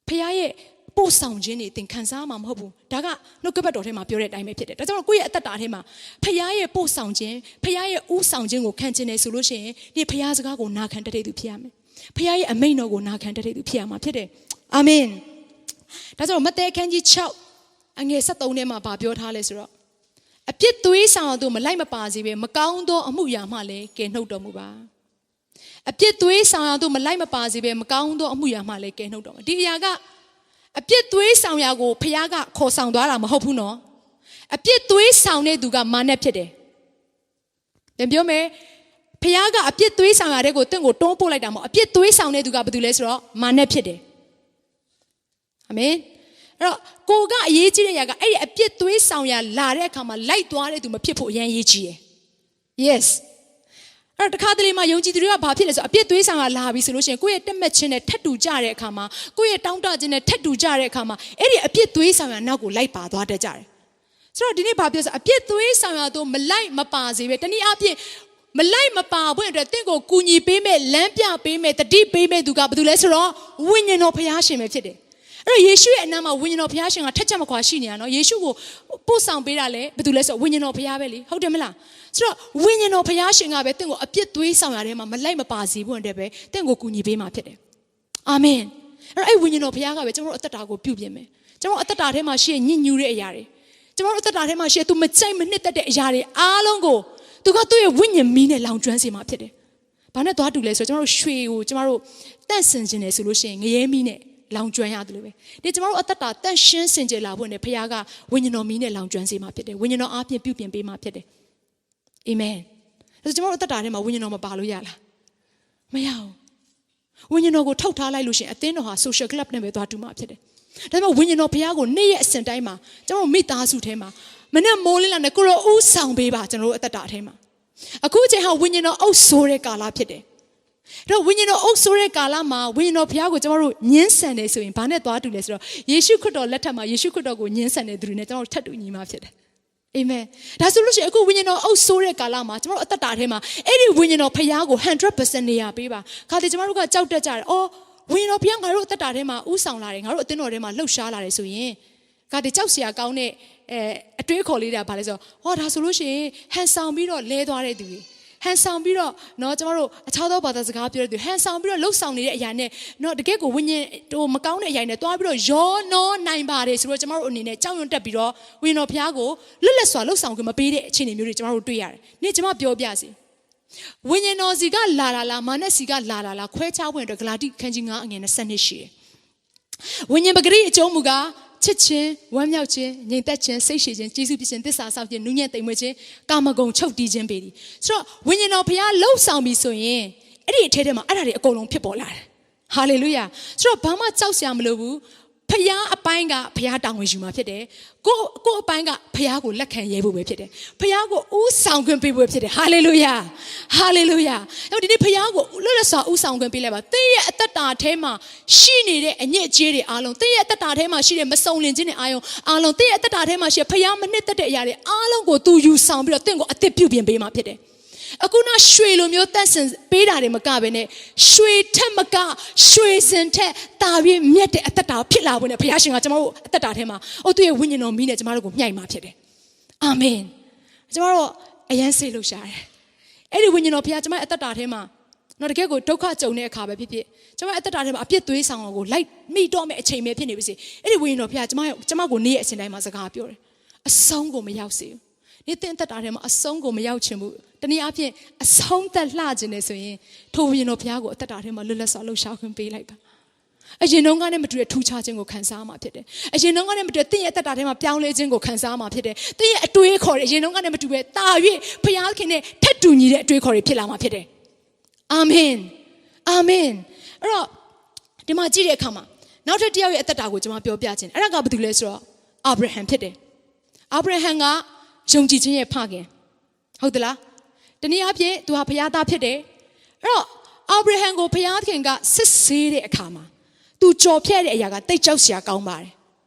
ဖခင်ရဲ့ပို့ဆောင်ခြင်းတွေသင်ခံစားမှာမဟုတ်ဘူးဒါကနှုတ်ကပတ်တော်ထဲမှာပြောတဲ့အတိုင်းပဲဖြစ်တယ်ဒါကြောင့်ကိုယ့်ရဲ့အသက်တာထဲမှာဖခင်ရဲ့ပို့ဆောင်ခြင်းဖခင်ရဲ့ဥဆောင်ခြင်းကိုခံခြင်းနဲ့ဆိုလို့ရှိရင်ဒီဖခင်စကားကိုနာခံတတ်တဲ့သူဖြစ်ရမယ်ဖခင်ရဲ့အမိန့်တော်ကိုနာခံတတ်တဲ့သူဖြစ်ရမှာဖြစ်တယ်အာမင်ဒါကြောင့်မဿဲခန်းကြီး6အငယ်73ထဲမှာဗာပြောထားလဲဆိုတော့အပြစ်သွေးဆောင်သူမလိုက်မပါစေပဲမကောင်းသောအမှုရာမှလည်းကယ်နှုတ်တော်မူပါအပြစ်သွေးဆောင်သူမလိုက်မပါစေပဲမကောင်းသောအမှုရာမှလည်းကယ်နှုတ်တော်မူဒီအရာကအပြစ်သွေးဆောင်ရာကိုဖခင်ကခေါ်ဆောင်သွားတာမဟုတ်ဘူးနော်အပြစ်သွေးဆောင်တဲ့သူကမာနက်ဖြစ်တယ်ပြန်ပြောမယ်ဖခင်ကအပြစ်သွေးဆောင်ရာတဲ့ကိုတင့်ကိုတွန်းပို့လိုက်တာမဟုတ်အပြစ်သွေးဆောင်တဲ့သူကဘာတူလဲဆိုတော့မာနက်ဖြစ်တယ်အာမင်အဲ့တော့ကိုကအရေးကြီးတဲ့အရာကအဲ့ဒီအပြစ်သွေးဆောင်ရလာတဲ့အခါမှာလိုက်သွားတဲ့သူမဖြစ်ဖို့အရင်အရေးကြီးတယ် yes အဲ့တော့တခါတလေမှာယုံကြည်သူတွေကဘာဖြစ်လဲဆိုအပြစ်သွေးဆောင်ရလာပြီဆိုလို့ရှိရင်ကိုယ့်ရဲ့တက်မှတ်ခြင်းနဲ့ထပ်တူကြတဲ့အခါမှာကိုယ့်ရဲ့တောင်းတခြင်းနဲ့ထပ်တူကြတဲ့အခါမှာအဲ့ဒီအပြစ်သွေးဆောင်ရနောက်ကိုလိုက်ပါသွားတတ်ကြတယ်ဆိုတော့ဒီနေ့ဘာပြောဆိုအပြစ်သွေးဆောင်ရတော့မလိုက်မပါစေပဲတနည်းအားဖြင့်မလိုက်မပါဘွင့်အတွက်တင့်ကိုကူညီပေးမဲ့လမ်းပြပေးမဲ့တတိပေးမဲ့သူကဘာလို့လဲဆိုတော့ဝိညာဉ်တော်ဖခင်ရှင်ပဲဖြစ်တယ်အဲ့တော့ယေရှုရဲ့အနာမှာဝိညာဉ်တော်ဘုရားရှင်ကထက်ချက်မခွာရှိနေတာနော်ယေရှုကိုပို့ဆောင်ပေးတာလေဘာလို့လဲဆိုတော့ဝိညာဉ်တော်ဘုရားပဲလေဟုတ်တယ်မလားဆိုတော့ဝိညာဉ်တော်ဘုရားရှင်ကပဲတင့်ကိုအပြစ်သွေးဆောင်ရတဲ့မှာမလိုက်မပါစေဖို့အတွက်ပဲတင့်ကိုကူညီပေးမှာဖြစ်တယ်အာမင်အဲ့တော့အဲ့ဝိညာဉ်တော်ဘုရားကပဲကျွန်တော်တို့အသက်တာကိုပြုပြင်မယ်ကျွန်တော်အသက်တာထဲမှာရှိညစ်ညူးတဲ့အရာတွေကျွန်တော်တို့အသက်တာထဲမှာရှိသူမကြိုက်မနှစ်သက်တဲ့အရာတွေအားလုံးကိုသူကသူ့ရဲ့ဝိညာဉ်မီးနဲ့လောင်ကျွမ်းစေမှာဖြစ်တယ်ဘာနဲ့သွားတူလဲဆိုတော့ကျွန်တော်တို့ရွှေကိုကျွန်တော်တို့တန့်စင်ခြင်းတယ်ဆိုလို့ရှိရင်ငရဲမီးနဲ့လောင်ကျွမ်းရတယ်လို့ပဲဒီကျွန်တော်တို့အသက်တာတန့်ရှင်းစင်ကြယ်လာဖို့နဲ့ဖခင်ကဝိညာဉ်တော်မီးနဲ့လောင်ကျွမ်းစေမှာဖြစ်တယ်ဝိညာဉ်တော်အားဖြင့်ပြုပြင်ပေးမှာဖြစ်တယ်အာမင်ဒါဆိုကျွန်တော်တို့အသက်တာထဲမှာဝိညာဉ်တော်မပါလို့ရလားမရဘူးဝိညာဉ်တော်ကိုထုတ်ထားလိုက်လို့ရှိရင်အသင်းတော်ဟာ social club နဲ့ပဲသွားတူမှာဖြစ်တယ်ဒါပေမဲ့ဝိညာဉ်တော်ဘုရားကိုနေ့ရက်အစဉ်တိုင်းမှာကျွန်တော်မိသားစုထဲမှာမနေ့မိုးလင်းလာနဲ့ကိုရောဥဆောင်ပေးပါကျွန်တော်တို့အသက်တာထဲမှာအခုအချိန်ဟာဝိညာဉ်တော်အုပ်ဆိုးတဲ့ကာလဖြစ်တယ်တော့ဝိညာဉ်တော်အုပ်ဆိုးတဲ့ကာလမှာဝိညာဉ်တော်ဘုရားကိုကျွန်တော်တို့ညှင်းဆန်နေဆိုရင်ဘာနဲ့သွားတူလဲဆိုတော့ယေရှုခရစ်တော်လက်ထက်မှာယေရှုခရစ်တော်ကိုညှင်းဆန်နေသူတွေနဲ့ကျွန်တော်တို့ထပ်တူညီမှာဖြစ်တယ်အာမင်ဒါဆိုလို့ရှိရင်အခုဝိညာဉ်တော်အုပ်ဆိုးတဲ့ကာလမှာကျွန်တော်တို့အသက်တာထဲမှာအဲ့ဒီဝိညာဉ်တော်ဘုရားကို 100% နေရာပေးပါခါတည်းကျွန်တော်တို့ကကြောက်တတ်ကြတယ်အော်ဝိညာဉ်တော်ဘုရားငါတို့အသက်တာထဲမှာဥဆောင်လာတယ်ငါတို့အသင်းတော်ထဲမှာလှုပ်ရှားလာတယ်ဆိုရင်ခါတည်းကြောက်စရာကောင်းတဲ့အတွေးခေါ်လေးတာဘာလဲဆိုတော့ဟောဒါဆိုလို့ရှိရင်ဟန်ဆောင်ပြီးတော့လဲသွားတဲ့သူတွေဟန်ဆောင်ပြီးတော့เนาะကျမတို့အခြားသောဘာသာစကားပြောတဲ့သူဟန်ဆောင်ပြီးတော့လှုပ်ဆောင်နေတဲ့အရာနဲ့เนาะတကယ့်ကိုဝိညာဉ်ဟိုမကောင်းတဲ့အရာနဲ့တွားပြီးတော့ရောနောနိုင်ပါတယ်ဆိုတော့ကျမတို့အနေနဲ့ကြောက်ရွံ့တက်ပြီးတော့ဝိညာဉ်တော်ဘုရားကိုလွတ်လပ်စွာလှုပ်ဆောင်ခွင့်မပေးတဲ့အခြေအနေမျိုးတွေကျမတို့တွေ့ရတယ်။နေ့ကျမပြောပြစီဝိညာဉ်တော်စီကလာလာမာနက်စီကလာလာခွဲခြားဝင်အတွက်ဂလာတိခန်းကြီး9အငယ်20ရှိတယ် ဝိညာဉ်ပဂရိအကျုံးမူကားချစ်ခြင်းဝမ်းမြောက်ခြင်းငြိမ်သက်ခြင်းစိတ်ရှည်ခြင်းကျေးဇူးပြုခြင်းသစ္စာစောင့်ခြင်းနူးညံ့သိမ်မွေ့ခြင်းကာမဂုဏ်ချုပ်တီးခြင်းပေသည်ဆိုတော့ဝိညာဉ်တော်ဘုရားလှုပ်ဆောင်ပြီဆိုရင်အဲ့ဒီအထဲထဲမှာအဲ့ဒါတွေအကုန်လုံးဖြစ်ပေါ်လာတယ်ဟာလေလုယာဆိုတော့ဘာမှကြောက်စရာမလိုဘူးဖျားအပိုင်းကဖျားတောင်းဝင်ယူမှာဖြစ်တယ်ကိုအပိုင်းကဖျားကိုလက်ခံရဲဖို့ပဲဖြစ်တယ်ဖျားကိုဥဆောင်ခွင့်ပေးဖို့ဖြစ်တယ်ဟာလေလုယာဟာလေလုယာအဲ့ဒီနေ့ဖျားကိုလွတ်လပ်စွာဥဆောင်ခွင့်ပေးလိုက်ပါသင်ရဲ့အသက်တာထဲမှာရှိနေတဲ့အညစ်အကြေးတွေအားလုံးသင်ရဲ့အသက်တာထဲမှာရှိတဲ့မစုံလင်ခြင်းတွေအားလုံးသင်ရဲ့အသက်တာထဲမှာရှိတဲ့ဖျားမနှစ်သက်တဲ့အရာတွေအားလုံးကိုသူယူဆောင်ပြီးတော့သင်ကိုအသက်ပြုပြင်ပေးမှာဖြစ်တယ်အခုနရွှေလိုမျိုးတက်ဆင်ပေးတာတွေမကဘဲနဲ့ရွှေထက်မကရွှေစင်ထက်တာပြီးမြတ်တဲ့အသက်တာဖြစ်လာဖို့နဲ့ဘုရားရှင်ကကျွန်တော်တို့အသက်တာထဲမှာသူ့ရဲ့ဝိညာဉ်တော်မီးနဲ့ကျွန်တော်တို့ကိုမြှိုက်မှာဖြစ်တယ်အာမင်ကျွန်တော်တို့အယမ်းစိတ်လှုပ်ရှားတယ်အဲ့ဒီဝိညာဉ်တော်ဘုရားကျွန်မအသက်တာထဲမှာတော့တကယ်ကိုဒုက္ခကြုံတဲ့အခါပဲဖြစ်ဖြစ်ကျွန်မအသက်တာထဲမှာအပြစ်သွေးဆောင်ကိုလိုက်မိတော့မဲ့အချိန်ပဲဖြစ်နေပြီစီအဲ့ဒီဝိညာဉ်တော်ဘုရားကျွန်မကိုနေ့ရဲ့အချိန်တိုင်းမှာစကားပြောတယ်အဆုံးကိုမရောက်စေဘူးနေ့တင်သက်တာထဲမှာအဆုံးကိုမရောက်ချင်ဘူးတနည်းအားဖြင့်အဆုံးသက်လှခြင်းနေဆိုရင်ထိုဝိညာဉ်တော်ဘုရားကိုအသက်တာထဲမှာလွတ်လပ်စွာလှုပ်ရှားခွင့်ပေးလိုက်ပါအရင်တုန်းကနဲ့မတူတဲ့ထူးခြားခြင်းကိုခံစားမှာဖြစ်တယ်အရင်တုန်းကနဲ့မတူတဲ့သင်ရဲ့အသက်တာထဲမှာပြောင်းလဲခြင်းကိုခံစားမှာဖြစ်တယ်သင်ရဲ့အတွေးခေါ်တဲ့အရင်တုန်းကနဲ့မတူပဲတာ၍ဘုရားခင်နဲ့ထက်တူညီတဲ့အတွေးခေါ်တွေဖြစ်လာမှာဖြစ်တယ်အာမင်အာမင်အဲ့တော့ဒီမှာကြည့်တဲ့အခါမှာနောက်ထပ်တစ်ယောက်ရဲ့အသက်တာကိုကျွန်မပြောပြခြင်းအဲ့ဒါကဘာတူလဲဆိုတော့အာဗြဟံဖြစ်တယ်အာဗြဟံကယုံကြည်ခြင်းရဲ့ဖခင်ဟုတ်သလားတနည်းအားဖြင့်သူဟာဘုရားသားဖြစ်တယ်အဲ့တော့အာဗြဟံကိုဘုရားခင်ကစစ်ဆေးတဲ့အခါမှာသူကြော်ဖြတ်တဲ့အရာကတိတ်ကြောက်စရာကောင်းပါတယ်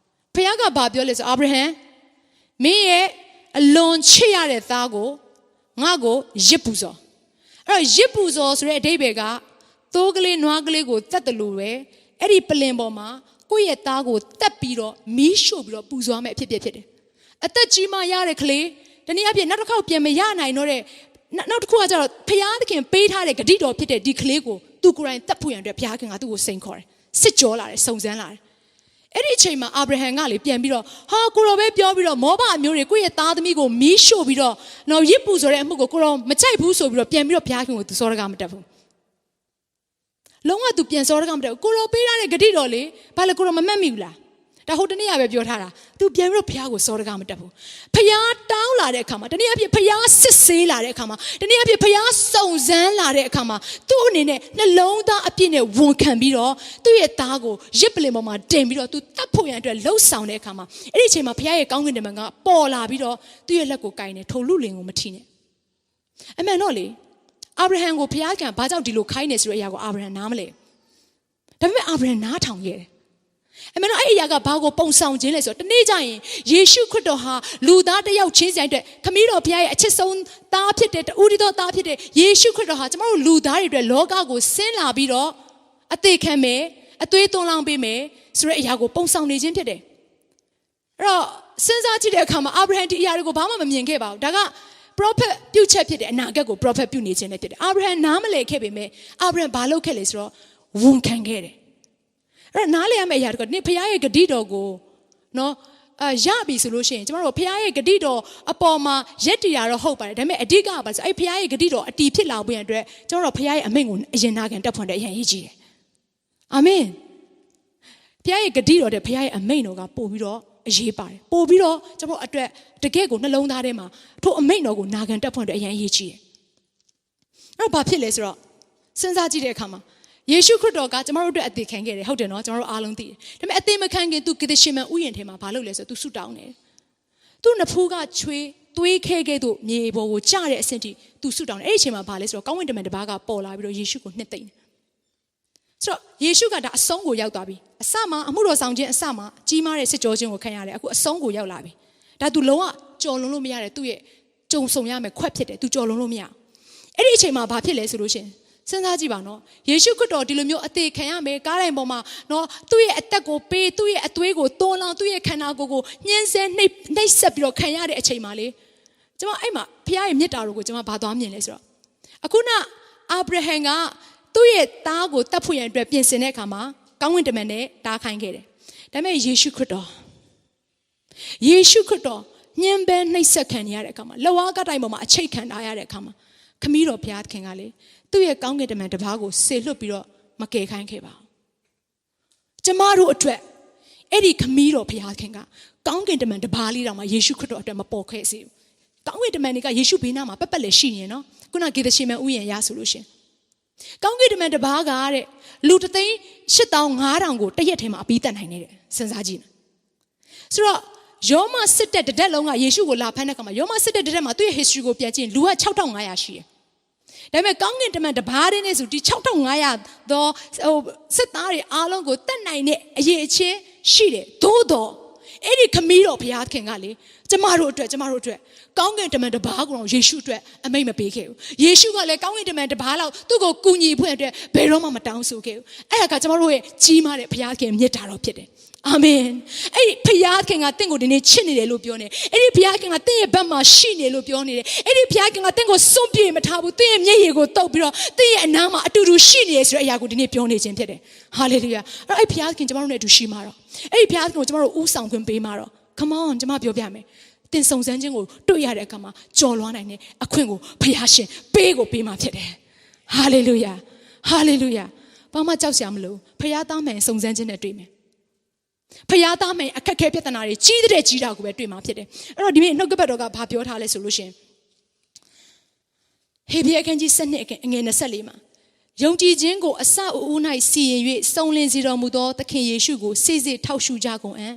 ဘုရားကဘာပြောလဲဆိုအာဗြဟံမင်းရဲ့အလွန်ချစ်ရတဲ့သားကိုငါ့ကိုရစ်ပူဇော်အဲ့တော့ရစ်ပူဇော်ဆိုတဲ့အဓိပ္ပာယ်ကသိုးကလေးနွားကလေးကိုတတ်တယ်လို့ပဲအဲ့ဒီပလင်ပေါ်မှာကိုယ့်ရဲ့သားကိုတတ်ပြီးတော့မီးရှို့ပြီးတော့ပူဇော်မယ်အဖြစ်ဖြစ်တယ်အသက်ကြီးမှရတဲ့ကလေးတနည်းအားဖြင့်နောက်တစ်ခေါက်ပြန်မရနိုင်တော့တဲ့နောက်တစ်ခုကကျတော့ဘုရားသခင်ပေးထားတဲ့ဂတိတော်ဖြစ်တဲ့ဒီကလေးကိုသူကိုယ်တိုင်တတ်ဖို့ရန်အတွက်ဘုရားခင်ကသူ့ကိုစိန်ခေါ်တယ်စစ်ကြောလာတယ်စုံစမ်းလာတယ်အဲ့ဒီအချိန်မှာအာဗြဟံကလေပြန်ပြီးတော့ဟာကိုတော်ပဲပြောပြီးတော့မောဘအမျိုးတွေကိုယ့်ရဲ့သားသမီးကိုမီးရှို့ပြီးတော့နော်ရစ်ပူဆိုတဲ့အမှုကိုကိုတော်မကြိုက်ဘူးဆိုပြီးတော့ပြန်ပြီးတော့ဘုရားခင်ကိုသူစောရကမတတ်ဘူးလုံးဝသူပြန်စောရကမတတ်ဘူးကိုတော်ပေးထားတဲ့ဂတိတော်လေဘာလဲကိုတော်မမှတ်မိဘူးလားဒါဟိုတနေ့ကပဲပြောထားတာသူပြန်ပြီးတော့ဘုရားကိုစောရကမတတ်ဘူးဘုရားတောင်းလာတဲ့အခါမှာတနေ့အဖြစ်ဘုရားစစ်ဆေးလာတဲ့အခါမှာတနေ့အဖြစ်ဘုရားစုံစမ်းလာတဲ့အခါမှာသူ့အနေနဲ့နှလုံးသားအပြည့်နဲ့ဝန်ခံပြီးတော့သူ့ရဲ့သားကိုရစ်ပလင်ပေါ်မှာတင်ပြီးတော့သူတတ်ဖို့ရန်အတွက်လှုပ်ဆောင်တဲ့အခါမှာအဲ့ဒီအချိန်မှာဘုရားရဲ့ကောင်းကင်တမန်ကပေါ်လာပြီးတော့သူ့ရဲ့လက်ကိုကင်တယ်ထိုလူလင်ကိုမထိနဲ့အမှန်တော့လေအာဗြဟံကိုဘုရားကဘာကြောင့်ဒီလိုခိုင်းနေဆိုတဲ့အရာကိုအာဗြဟံနားမလဲဒါပေမဲ့အာဗြဟံနားထောင်ခဲ့တယ်အမေတို့အဲ့ဒီအရာကဘာကိုပုံဆောင်ခြင်းလဲဆိုတော့တနေ့ကျရင်ယေရှုခရစ်တော်ဟာလူသားတစ်ယောက်ချင်းစီအတွက်ခမည်းတော်ဘုရားရဲ့အချစ်ဆုံးသားဖြစ်တဲ့တူဒီတော်သားဖြစ်တဲ့ယေရှုခရစ်တော်ဟာကျမတို့လူသားတွေအတွက်လောကကိုဆင်းလာပြီးတော့အသေးခံမယ်အသွေးသွန်းလောင်းပေးမယ်ဆိုတဲ့အရာကိုပုံဆောင်နေခြင်းဖြစ်တယ်အဲ့တော့စဉ်းစားကြည့်တဲ့အခါမှာအာဗြဟံဒီအရာတွေကိုဘာမှမမြင်ခဲ့ပါဘူးဒါက prophet ပြုချက်ဖြစ်တဲ့အနာဂတ်ကို prophet ပြုနေခြင်းနဲ့ဖြစ်တယ်အာဗြဟံနားမလည်ခဲ့ပေမဲ့အာဗြဟံဘာလုပ်ခဲ့လဲဆိုတော့ဝန်ခံခဲ့တယ်အဲ့နားလေရမယ့်အရာတကနေ့ဖခင်ရဲ့ဂတိတော်ကိုနော်ရပြီဆိုလို့ရှိရင်ကျမတို့ဖခင်ရဲ့ဂတိတော်အပေါ်မှာရက်တည်ရတော့ဟုတ်ပါတယ်ဒါပေမဲ့အဓိကကပါဆိုအဲ့ဖခင်ရဲ့ဂတိတော်အတီးဖြစ်လာဖို့ရန်အတွက်ကျမတို့ဖခင်ရဲ့အမိန့်ကိုအရင်နာခံတက်ဖွင့်တဲ့အရင်ရေးကြည့်တယ်အာမင်ဖခင်ရဲ့ဂတိတော်တဲ့ဖခင်ရဲ့အမိန့်တော်ကပို့ပြီးတော့အရေးပါတယ်ပို့ပြီးတော့ကျမတို့အတွက်တကယ့်ကိုနှလုံးသားထဲမှာထိုအမိန့်တော်ကိုနာခံတက်ဖွင့်တဲ့အရင်ရေးကြည့်တယ်အဲ့တော့ဘာဖြစ်လဲဆိုတော့စဉ်းစားကြည့်တဲ့အခါမှာယေရှုခရစ်တော်ကကျမတို့အတွက်အသေးခံခဲ့တယ်ဟုတ်တယ်နော်ကျမတို့အားလုံးသိတယ်ဒါပေမဲ့အသေးမခံခင်သူဂေသရှင်မန်ဥယျာဉ်ထဲမှာဘာလုပ်လဲဆိုသူဆုတောင်းတယ်သူ့နဖူးကချွေးသွေးခဲခဲ့သူမြေပေါ်ကိုကျတဲ့အဆင့်ထိသူဆုတောင်းတယ်အဲ့ဒီအချိန်မှာဘာလဲဆိုတော့ကောင်းဝင်တမန်တစ်ပါးကပေါ်လာပြီးတော့ယေရှုကိုနှစ်သိမ့်တယ်ဆိုတော့ယေရှုကဒါအဆုံးကိုရောက်သွားပြီအစမှာအမှုတော်ဆောင်ခြင်းအစမှာကြီးမားတဲ့စစ်ကြောခြင်းကိုခံရတယ်အခုအဆုံးကိုရောက်လာပြီဒါသူလုံးဝကြော်လွန်လို့မရတယ်သူ့ရဲ့ကြုံဆုံရမယ်ခွက်ဖြစ်တယ်သူကြော်လွန်လို့မရအဲ့ဒီအချိန်မှာဘာဖြစ်လဲဆိုလို့ရှိရင်စဉ်းစားကြည့်ပါနော်ယေရှုခရစ်တော်ဒီလိုမျိုးအသေးခံရမယ်ကားတိုင်းပေါ်မှာနော်သူ့ရဲ့အသက်ကိုပေးသူ့ရဲ့အသွေးကိုသွန်းလောင်းသူ့ရဲ့ခန္ဓာကိုယ်ကိုညှင်းဆဲနှိပ်စက်ပြီးတော့ခံရတဲ့အချိန်မှာလေကျွန်မအဲ့မှာဖခင်ရဲ့မြတ်တာတော်ကိုကျွန်မဘာသွားမြင်လဲဆိုတော့အခုနအာဗြဟံကသူ့ရဲ့သားကိုတတ်ဖို့ရန်အတွက်ပြင်ဆင်တဲ့အခါမှာကောင်းဝင်တမန်နဲ့တားခိုင်းခဲ့တယ်ဒါပေမဲ့ယေရှုခရစ်တော်ညှင်းပန်းနှိပ်စက်ခံရတဲ့အခါမှာလက်ဝါးကတိုင်ပေါ်မှာအချိတ်ခံထားရတဲ့အခါမှာခမည်းတော်ဘုရားခင်ကလေသူ့ရဲ့ကောင်းကင်တမန်တစ်ပါးကိုဆေလွတ်ပြီးတော့မကယ်ခိုင်းခဲ့ပါဘူး ကျမတို့အတွက်အဲ့ဒီခမည်းတော်ဘုရားခင်ကကောင်းကင်တမန်တပါးလေးတောင်မှယေရှုခရစ်တော်အတွက်မပေါ်ခဲ့စေဘူးကောင်းကင်တမန်တွေကယေရှုဘေးနားမှာပက်ပက်လည်းရှိရင်နော်ခုနဂေဒရှေမန်ဥယျာဉ်ရဆိုလို့ရှင်ကောင်းကင်တမန်တပါးကတဲ့လူ3,800,000ကိုတရက်ထဲမှာအပြီးတတ်နိုင်နေတဲ့စဉ်းစားကြည့်ဆိုတော့ယောမစစ်တဲ့တရက်လုံးကယေရှုကိုလာဖမ်းတဲ့အခါမှာယောမစစ်တဲ့တရက်မှာသူ့ရဲ့ history ကိုပြန်ကြည့်လူက6,500ရှိတယ်ဒါပေမဲ့ကောင်းကင်တမန်တပါးတဲ့နဲ့ဆိုဒီ6,500သောစစ်သားတွေအားလုံးကိုတတ်နိုင်တဲ့အရေးအချင်းရှိတယ်သို့တော့အဲ့ဒီခမည်းတော်ဘုရားခင်ကလေကျမတို့အတွက်ကောင်းကင်တမန်တပါးကိုယေရှုအတွက်အမိန့်မပေးခဲ့ဘူးယေရှုကလည်းကောင်းကင်တမန်တပါးလောက်သူ့ကိုကူညီဖို့အတွက်ဘယ်တော့မှမတောင်းဆိုခဲ့ဘူးအဲ့ဒါကကျမတို့ရဲ့ကြီးမားတဲ့ဘုရားခင်မြတ်တာတော်ဖြစ်တယ်အာမင်အဲ့ဒီဘုရားခင်ကတင့်ကိုဒီနေ့ချစ်နေတယ်လို့ပြောနေအဲ့ဒီဘုရားခင်ကတင့်ရဲ့ဘက်မှာရှိနေလို့ပြောနေတယ်အဲ့ဒီဘုရားခင်ကတင့်ကိုစွန့်ပြေမထားဘူးတင့်ရဲ့မျက်ရည်ကိုတုပ်ပြီးတော့တင့်ရဲ့အနားမှာအတူတူရှိနေရဆိုတဲ့အရာကိုဒီနေ့ပြောနေခြင်းဖြစ်တယ်ဟာလေလုယာအဲ့ဘုရားခင်ကျမတို့နဲ့အတူရှိမှာတော့အဲ့ဒီဘုရားခင်ကိုကျမတို့ဥဆောင်ခွင့်ပေးမှာတော့ come on ကျမပြောပြမယ်တင်စုံစမ်းခြင်းကိုတွေ့ရတဲ့အခါမှာကြော်လွှားနိုင်တဲ့အခွင့်ကိုဘုရားရှင်ပေးမှာဖြစ်တယ်ဟာလေလုယာဘာမှကြောက်စရာမလိုဘုရားသားမှန်စုံစမ်းခြင်းနဲ့တွေ့မယ်ဖျားသားမယ်အခက်ခဲပြဿနာတွေကြီးတဲ့ကြီးတာကိုပဲတွေ့မှာဖြစ်တယ်အဲ့တော့ဒီနေ့နှုတ်ကပတ်တော်ကဘာပြောထားလဲဆိုလို့ရှင်ဟေဘရဲအခန်းကြီး7အငယ်24မှာယုံကြည်ခြင်းကိုအစအဦး၌စီရင်၍စုံလင်စေတော်မူသောသခင်ယေရှုကိုစိစိထောက်ရှုကြကုန်အံ့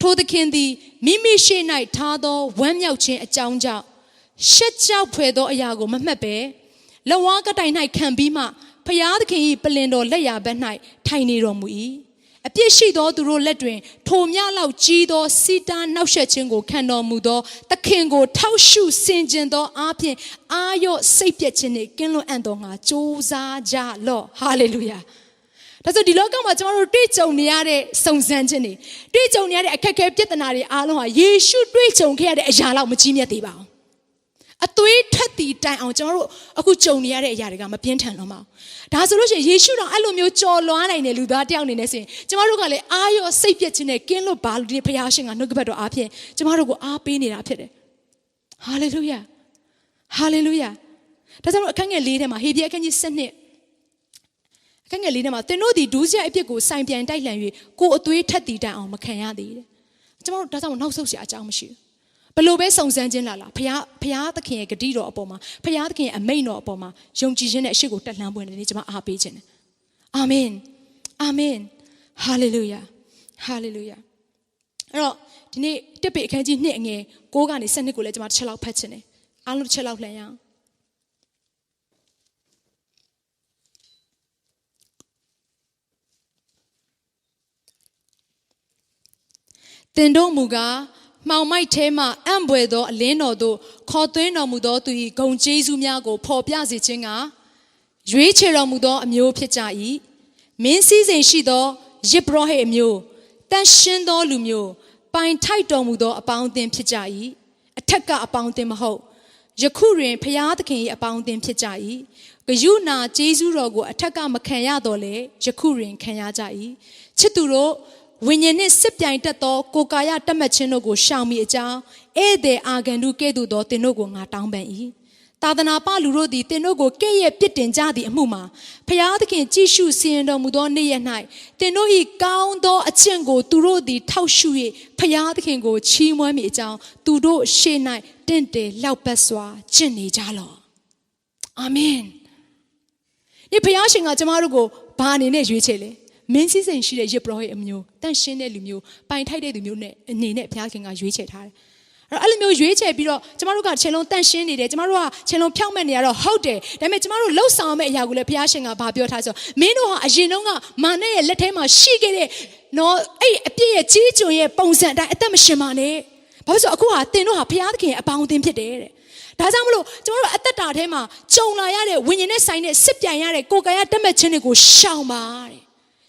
ထိုသခင်သည်မိမိရှေ့၌ထားသောဝမ်းမြောက်ခြင်းအကြောင်းကြောင့်ရှက်ကြောက်ဖွယ်သောအရာကိုမမှတ်ပဲလက်ဝါးကတိုင်၌ခံပြီးမှဖျားသခင်၏ပလင်တော်လက်ရာဘက်၌ထိုင်နေတော်မူ၏အပြစ်ရှိသောသူတို့လက်တွင်ထိုမြလောက်ကြီးသောစီတာနှောက်ယှက်ခြင်းကိုခံတော်မူသောသခင်ကိုထောက်ရှုဆင်ခြင်သောအားဖြင့်အာရော့စိတ်ပြည့်ခြင်းနှင့်ကင်းလွတ်အံ့သောငါကြိုးစားကြလော့ဟာလေလုယာဒါဆိုဒီလောကမှာကျွန်တော်တို့တွေ့ကြုံနေရတဲ့စုံစမ်းခြင်းတွေတွေ့ကြုံနေရတဲ့အခက်အခဲပြဿနာတွေအားလုံးဟာယေရှုတွေ့ကြုံခဲ့ရတဲ့အရာလောက်မကြီးမြတ်သေးပါဘူးအသွေးထွက်တည်တိုင်အောင်ကျွန်တော်တို့အခုကြုံနေရတဲ့အရာတွေကမပြင်းထန်တော့ပါဘူးဒါဆိုလို့ရှိရင်ယေရှုတော်အဲ့လိုမျိုးကြော်လွှားနိုင်တဲ့လူသားတယောက်အနေနဲ့ဆိုရင်ကျွန်တော်တို့ကလည်းအာရောစိတ်ပြည့်ခြင်းနဲ့ကင်းလွတ်ပါလို့ဒီဘုရားရှင်ကနှုတ်ကပတ်တော်အားဖြင့်ကျွန်တော်တို့ကိုအားပေးနေတာဖြစ်တယ်ဟာလေလုယာဒါကြောင့်အခန်းငယ်၄ထဲမှာဟေဘရဲအခန်းကြီး7အခန်းငယ်၄ထဲမှာသင်တို့ဒီဒုစရိုက်အပြစ်ကိုစိုင်ပြန်တိုက်လှန်၍ကိုယ်အသွေးထက်တည်တိုင်အောင်မခံရသေးတဲ့ကျွန်တော်တို့ဒါကြောင့်နောက်ဆုတ်เสียအကြောင်းမရှိဘူးဘလို့ပဲစုံစမ်းခြင်းလာဘုရားသခင်ရဲ့ဂတိတော်အပေါ်မှာဘုရားသခင်ရဲ့အမိန့်တော်အပေါ်မှာယုံကြည်ခြင်းနဲ့အရှိကိုတက်လှမ်းပွင့်နေကျွန်မအားပေးခြင်းတယ်အာမင်ဟာလေလုယာအဲ့တော့ဒီနေ့တစ်ပေအခန်းကြီး2အငယ်6ကနေ7ကိုလည်းကျွန်မတစ်ချက်လောက်ဖတ်ခြင်းတယ်အားလုံးတစ်ချက်လောက်လှမ်းရအောင်သင်တို့မူကားမှောင်မိုက်ထဲမှအံ့ဘွယ်သောအလင်းတော်သို့ခေါ်သွင်းတော်မူသောသူ၏ဂုဏ်ကျေးဇူးများကိုဖော်ပြစေခြင်းကရွေးချယ်တော်မူသောအမျိုးဖြစ်ကြ၏မင်းစည်းစိမ်ရှိသောယစ်ဘရဟိအမျိုးတန်ရှင်းသောလူမျိုးပိုင်ထိုက်တော်မူသောအပေါင်းအသင်းဖြစ်ကြ၏အထက်ကအပေါင်းအသင်းမဟုတ်ယခုတွင်ဖျားသခင်၏အပေါင်းအသင်းဖြစ်ကြ၏ဂယုဏကျေးဇူးတော်ကိုအထက်ကမခံရတော့လေယခုတွင်ခံရကြ၏ချစ်သူတို့ဝိညာဉ်နှင့်စစ်ပြိုင်တတ်သောကိုယ်ကာယတတ်မှတ်ခြင်းတို့ကိုရှောင်မိအကြောင်းဧည့်သည်အာဂန္တုကဲ့သို့သောသင်တို့ကိုငါတောင်းပန်၏သာသနာပလူတို့သည်သင်တို့ကိုကဲ့ရဲ့ပြစ်တင်ကြသည့်အမှုမှာဖျားသခင်ကြည့်ရှုစီရင်တော်မူသောနေ့ရက်၌သင်တို့၏ကောင်းသောအကျင့်ကိုသူတို့သည်ထောက်ရှု၍ဖျားသခင်ကိုချီးမွမ်းမိအကြောင်းသူတို့ရှေ့၌တင့်တယ်လောက်ပတ်စွာကျင့်နေကြလော့အာမင်ဒီဖျားရှင်ကကျမတို့ကိုဘာအနေနဲ့ရွေးချယ်လဲမင်းစည်းစိမ်ရှိတဲ့ယစ်ဘရဟိအမျိုးတန့်ရှင်းတဲ့လူမျိုးပိုင်ထိုက်တဲ့လူမျိုးနဲ့အနေနဲ့ဘုရားခင်ကရွေးချယ်ထားတယ်အဲ့လိုမျိုးရွေးချယ်ပြီးတော့ကျမတို့ကခြေလုံးတန့်ရှင်းနေတယ်ကျမတို့ကခြေလုံးဖြောင့်မက်နေရတော့ဟုတ်တယ်ဒါပေမဲ့ကျမတို့လှုပ်ဆောင်မယ့်အရာကိုလည်းဘုရားရှင်ကဘာပြောထားဆိုမင်းတို့ဟာအရင်တုန်းကမာနရဲ့လက်ထဲမှာရှိခဲ့တဲ့နော်အဲ့အပြည့်ရဲ့ကြီးကျုံရဲ့ပုံစံအတိုင်းအသက်မရှင်ပါနဲ့ဘာလို့ဆိုအခုဟာသင်တို့ဟာဘုရားသခင်အပေါင်းအသင်းဖြစ်တယ်တဲ့ဒါကြောင့်မလို့ကျမတို့အသက်တာထဲမှာကြုံလာရတဲ့ဝိညာဉ်နဲ့ဆိုင်တဲ့စစ်ပြိုင်ရတဲ့ကိုယ်ကာယတတ်မှတ်ခြင်းတွေကိုရှောင်ပါတဲ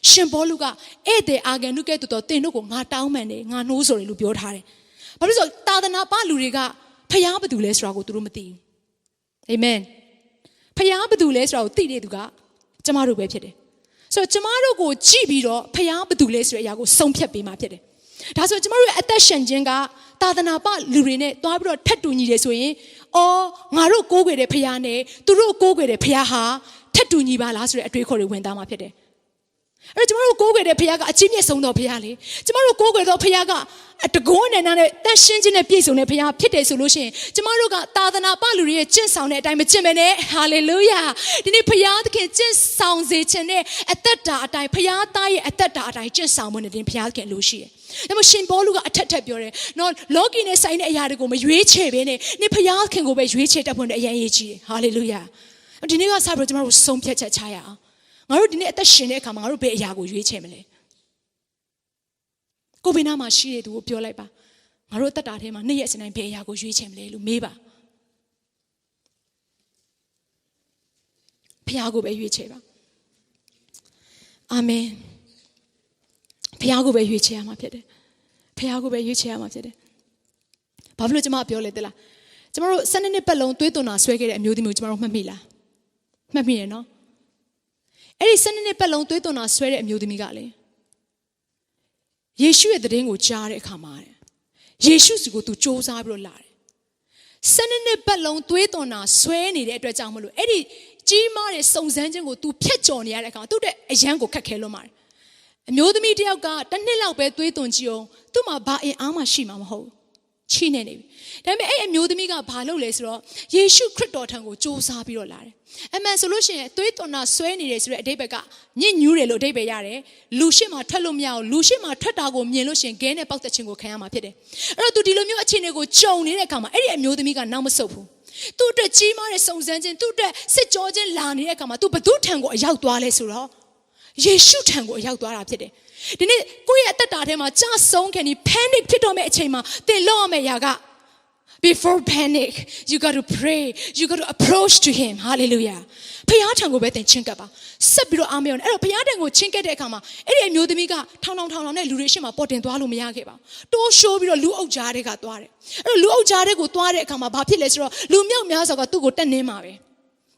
့ရှင်ဘောလူကဧည့်သည်အာဂန္တုကဲ့သို့သောသင်တို့ကိုငါတောင်းပန်တယ်ငါနှိုးဆိုတယ်လို့ပြောထားတယ်ဘာလို့ဆိုသာသနာပလူတွေကဖျားဘသူလဲဆိုတာကိုသူတို့မသိဘူးအာမင်ဖျားဘသူလဲဆိုတာကိုသိတဲ့သူကကျမတို့ပဲဖြစ်တယ်ဆိုတော့ကျမတို့ကိုကြည့်ပြီးတော့ဖျားဘသူလဲဆိုတဲ့အရာကိုဆုံးဖြတ်ပေးမှဖြစ်တယ်ဒါဆိုကျမတို့ရဲ့အသက်ရှင်ခြင်းကသာသနာပလူတွေနဲ့တွားပြီးတော့ထပ်တူညီတယ်ဆိုရင်အော်ငါတို့ကိုးကွယ်တဲ့ဖျားနဲ့သူတို့ကိုးကွယ်တဲ့ဖျားဟာထပ်တူညီပါလားဆိုတဲ့အတွေးခေါ်တွေဝင်သားမှဖြစ်တယ် အဲ့တော့ကျမတို့ကိုးကွယ်တဲ့ဘုရားကအကြီးမြတ်ဆုံးသောဘုရားလေကျမတို့ကိုးကွယ်သောဘုရားကတကုန်းနဲ့နာနဲ့တန်ရှင်းခြင်းနဲ့ပြည့်စုံတဲ့ဘုရားဖြစ်တယ်ဆိုလို့ရှိရင်ကျမတို့ကသာသနာပလူတွေရဲ့ကျင့်ဆောင်တဲ့အတိုင်းမကျင့်ပဲနဲ့ဟာလေလုယာဒီနေ့ဘုရားသခင်ကျင့်ဆောင်စေခြင်းနဲ့အသက်တာအတိုင်းဘုရားသားရဲ့အသက်တာအတိုင်းကျင့်ဆောင်မှုနဲ့တင်ဘုရားသခင်လို့ရှိတယ်။ဒါမှရှင်ပေါလုကအထက်ထက်ပြောတယ်။နော်လောကီနဲ့ဆိုင်တဲ့အရာတွေကိုမရွေးချယ်ဘဲနဲ့နေ့ဘုရားသခင်ကိုပဲရွေးချယ်တတ်ဖို့နဲ့အရင်ရေးကြည့်တယ်။ဟာလေလုယာ။ဒီနေ့ကစပြီးတော့ကျမတို့ဆုံးဖြတ်ချက်ချရအောင်။ငါတို့ဒီနေ့အသက်ရှင်တဲ့အခါမှာငါတို့ဘယ်အရာကိုရွေးချယ်မလဲ။ကိုဗစ်နာမှာရှိတဲ့သူကိုပြောလိုက်ပါငါတို့အသက်တာထဲမှာနေ့ရက်စဉ်တိုင်းဘယ်အရာကိုရွေးချယ်မလဲလို့မေးပါဖခင်ကိုပဲရွေးချယ်ပါအာမင်ဖခင်ကိုပဲရွေးချယ်ရမှာဖြစ်တယ်ဖခင်ကိုပဲရွေးချယ်ရမှာဖြစ်တယ်ဘာဖြစ်လို့ကျွန်မပြောလဲတလားကျွန်တော်တို့12နှစ်ပတ်လုံးသွေးသွန်တာဆွဲခဲ့တဲ့အမျိုးသမီးကိုကျွန်တော်တို့မှတ်မိလားမှတ်မိရနော်အဲ့ဒီ12နှစ်ပတ်လုံးသွေးသွန်တာဆွဲတဲ့အမျိုးသမီးကလေယေရှုရဲ့သတင်းကိုကြားတဲ့အခါမှာယေရှုစီကိုသူစ조사ပြီးတော့လာတယ်။12နှစ်ပတ်လုံးသွေးသွန်တာဆွဲနေတဲ့အတွက်ကြောင့်မလို့အဲ့ဒီကြီးမားတဲ့စုံစမ်းခြင်းကိုသူဖျက်ကျော်နေရတဲ့အခါသူ့တဲ့အရန်ကိုခက်ခဲလွန်းပါတယ်။အမျိုးသမီးတစ်ယောက်ကတစ်နှစ်လောက်ပဲသွေးသွန်ကြည့်အောင်သူ့မှာဘာအင်အားမှရှိမှာမဟုတ်ဘူး။ချိနေနေပြီ။ဒါပေမဲ့အဲ့အမျိုးသမီးကဘာလုပ်လဲဆိုတော့ယေရှုခရစ်တော်ထံကိုစ조사ပြီးတော့လာတယ်။အမှန်ဆိုလို့ရှိရင်သွေးသွန်တာဆွဲနေတယ်ဆိုတဲ့အဓိပ္ပာယ်ကညစ်ညူးတယ်လို့အဓိပ္ပာယ်ရတယ်။လူရှိမှထွက်လို့မရအောင်လူရှိမှထွက်တာကိုမြင်လို့ရှိရင်ဂဲနဲ့ပေါက်တဲ့ခြင်းကိုခံရမှာဖြစ်တယ်။အဲ့တော့သူဒီလိုမျိုးအခြေအနေကိုကြုံနေတဲ့အခါမှာအဲ့ဒီအမျိုးသမီးကနောက်မဆုတ်ဘူး။သူ့အတွက်ကြီးမားတဲ့စုံစမ်းခြင်းသူ့အတွက်စစ်ကြောခြင်းလာနေတဲ့အခါမှာသူဘသူထံကိုအရောက်သွားလဲဆိုတော့ယေရှုထံကိုအရောက်သွားတာဖြစ်တယ်။ဒီနေ့ကိုယ့်ရဲ့အသက်တာထဲမှာကြာဆုံးခင်ဒီ panic ဖြစ်တော့မယ့်အချိန်မှာသင်လောက်ရမယ့်ຢာကBefore panic, you got to pray. You got to approach to him. Hallelujah. ဘုရားထံကိုပဲသင်ချဉ်ကပ်ပါဆက်ပြီးတော့အာမင်အဲ့တော့ဘုရားထံကိုချဉ်ကပ်တဲ့အခါမှာအဲ့ဒီအမျိုးသမီးကထောင်နဲ့လူတွေရှေ့မှာပေါ်တင်သွားလို့မရခဲ့ပါဘူးတိုးရှိုးပြီးတော့လူအုပ်ကြားတွေကသွားတယ်အဲ့တော့လူအုပ်ကြားတွေကိုသွားတဲ့အခါမှာဘာဖြစ်လဲဆိုတော့လူမြောက်များစွာကသူ့ကိုတက်နှင်းမှာပဲ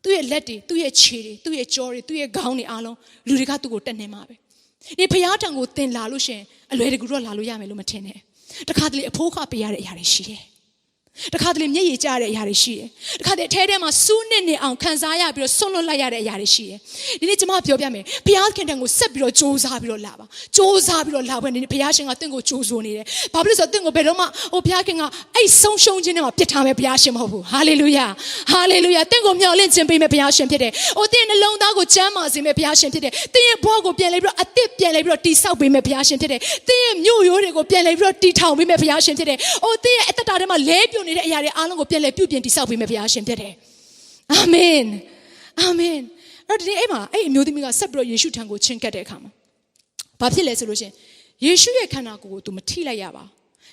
သူ့ရဲ့လက်တွေသူ့ရဲ့ခြေတွေသူ့ရဲ့ကြောတွေသူ့ရဲ့ခေါင်းတွေအားလုံးလူတွေကသူ့ကိုတက်နှင်းမှာပဲဒီဘုရားထံကိုသင်လာလို့ရှင်အလွယ်တကူတော့လာလို့ရမယ်လို့မထင်နဲ့တခါတလေအဖိုးခပေးရတဲ့အရာတွေရှိတယ်တခါတလေမျက်ရည်ကျတဲ့အရာတွေရှိတယ်တခါတလေအထဲထဲမှာစူးနစ်အောင်ခံစားရပြီးတော့ဆွန့်လွတ်လိုက်ရတဲ့အရာတွေရှိတယ်ဒီနေ့ကျွန်မပြောပြမယ်ဘုရားခင်တန်ကိုဆက်ပြီးတော့စ조사ပြီးတော့လာပါစ조사ပြီးတော့လာဖို့ဒီနေ့ဘုရားရှင်ကတင့်ကိုကြိုးဆိုနေတယ်ဘာဖြစ်လို့ဆိုတော့တင့်ကိုဘယ်တော့မှဘုရားခင်ကအဲ့ဆုံးရှုံးခြင်းနဲ့မှပြစ်ထားမယ်ဘုရားရှင်မဟုတ်ဘူးဟာလေလုယာဟာလေလုယာတင့်ကိုမျှော်လင့်ခြင်းပေးမယ်ဘုရားရှင်ဖြစ်တယ်တင့်နှလုံးသားကိုချမ်းသာစေမယ်ဘုရားရှင်ဖြစ်တယ်တင့်ရဲ့ဘဝကိုပြန်လဲပြီးတော့အသစ်ပြန်လဲပြီးတော့တည်ဆောက်ပေးမယ်ဘုရားရှင်ဖြစ်တယ်တင့်ရဲ့မြို့ရိုးတွေကိုပြန်လဲပြီးတော့တည်ထောင်ပေးမယ်ဘုရားရှင်ဖြစ်တယ်တင့်ရဲ့အသက်တာထဲမှာလဲပြုတ်နေတဲ့အရာတွေအားလုံးကိုပြန်လဲပြုပြင်တည်ဆောက်ပေးမယ်ဘုရားရှင်ဖြစ်တယ်အာမင်အာမင်အဲ့ဒီအဲ့မှာအဲ့အမျိုးသမီးကဆက်ပြီးတော့ယေရှုထံကိုချဉ်ကပ်တဲ့အခါမှာဘာဖြစ်လဲဆိုလို့ရှင်ယေရှုရဲ့ခန္ဓာကိုယ်ကို तू မထိလိုက်ရပါဒ